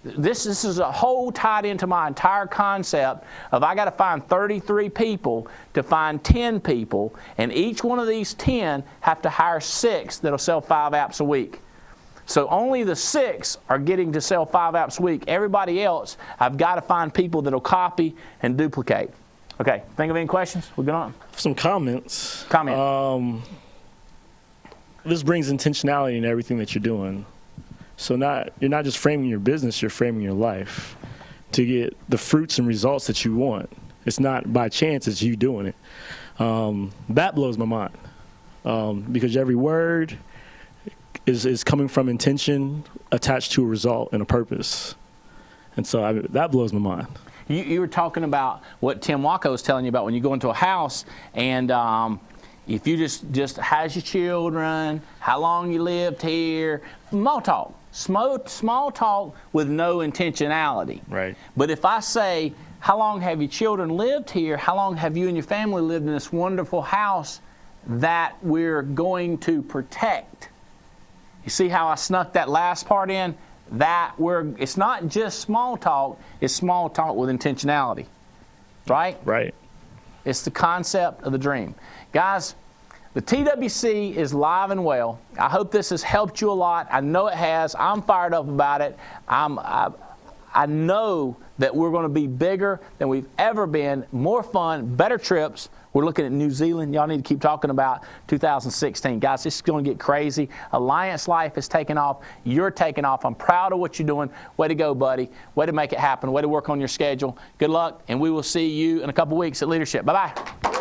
This is a whole tied into my entire concept of I got to find 33 people to find 10 people, and each one of these 10 have to hire 6 that'll sell 5 apps a week. So only the 6 are getting to sell 5 apps a week. Everybody else, I've got to find people that'll copy and duplicate. Okay, think of any questions? We're good on. Some comments. Comment. This brings intentionality in everything that you're doing. So you're not just framing your business, you're framing your life to get the fruits and results that you want. It's not by chance, it's you doing it. That blows my mind because every word is coming from intention attached to a result and a purpose. And so that blows my mind. You were talking about what Tim Waco was telling you about when you go into a house and if you just how's your children, how long you lived here, small talk. Small talk with no intentionality. Right. But if I say, how long have your children lived here? How long have you and your family lived in this wonderful house that we're going to protect? You see how I snuck that last part in? It's not just small talk, it's small talk with intentionality. Right? Right. It's the concept of the dream. Guys, the TWC is live and well. I hope this has helped you a lot. I know it has. I'm fired up about it. I know that we're going to be bigger than we've ever been, more fun, better trips. We're looking at New Zealand. Y'all need to keep talking about 2016. Guys, this is going to get crazy. Alliance Life is taking off. You're taking off. I'm proud of what you're doing. Way to go, buddy. Way to make it happen. Way to work on your schedule. Good luck, and we will see you in a couple weeks at Leadership. Bye-bye.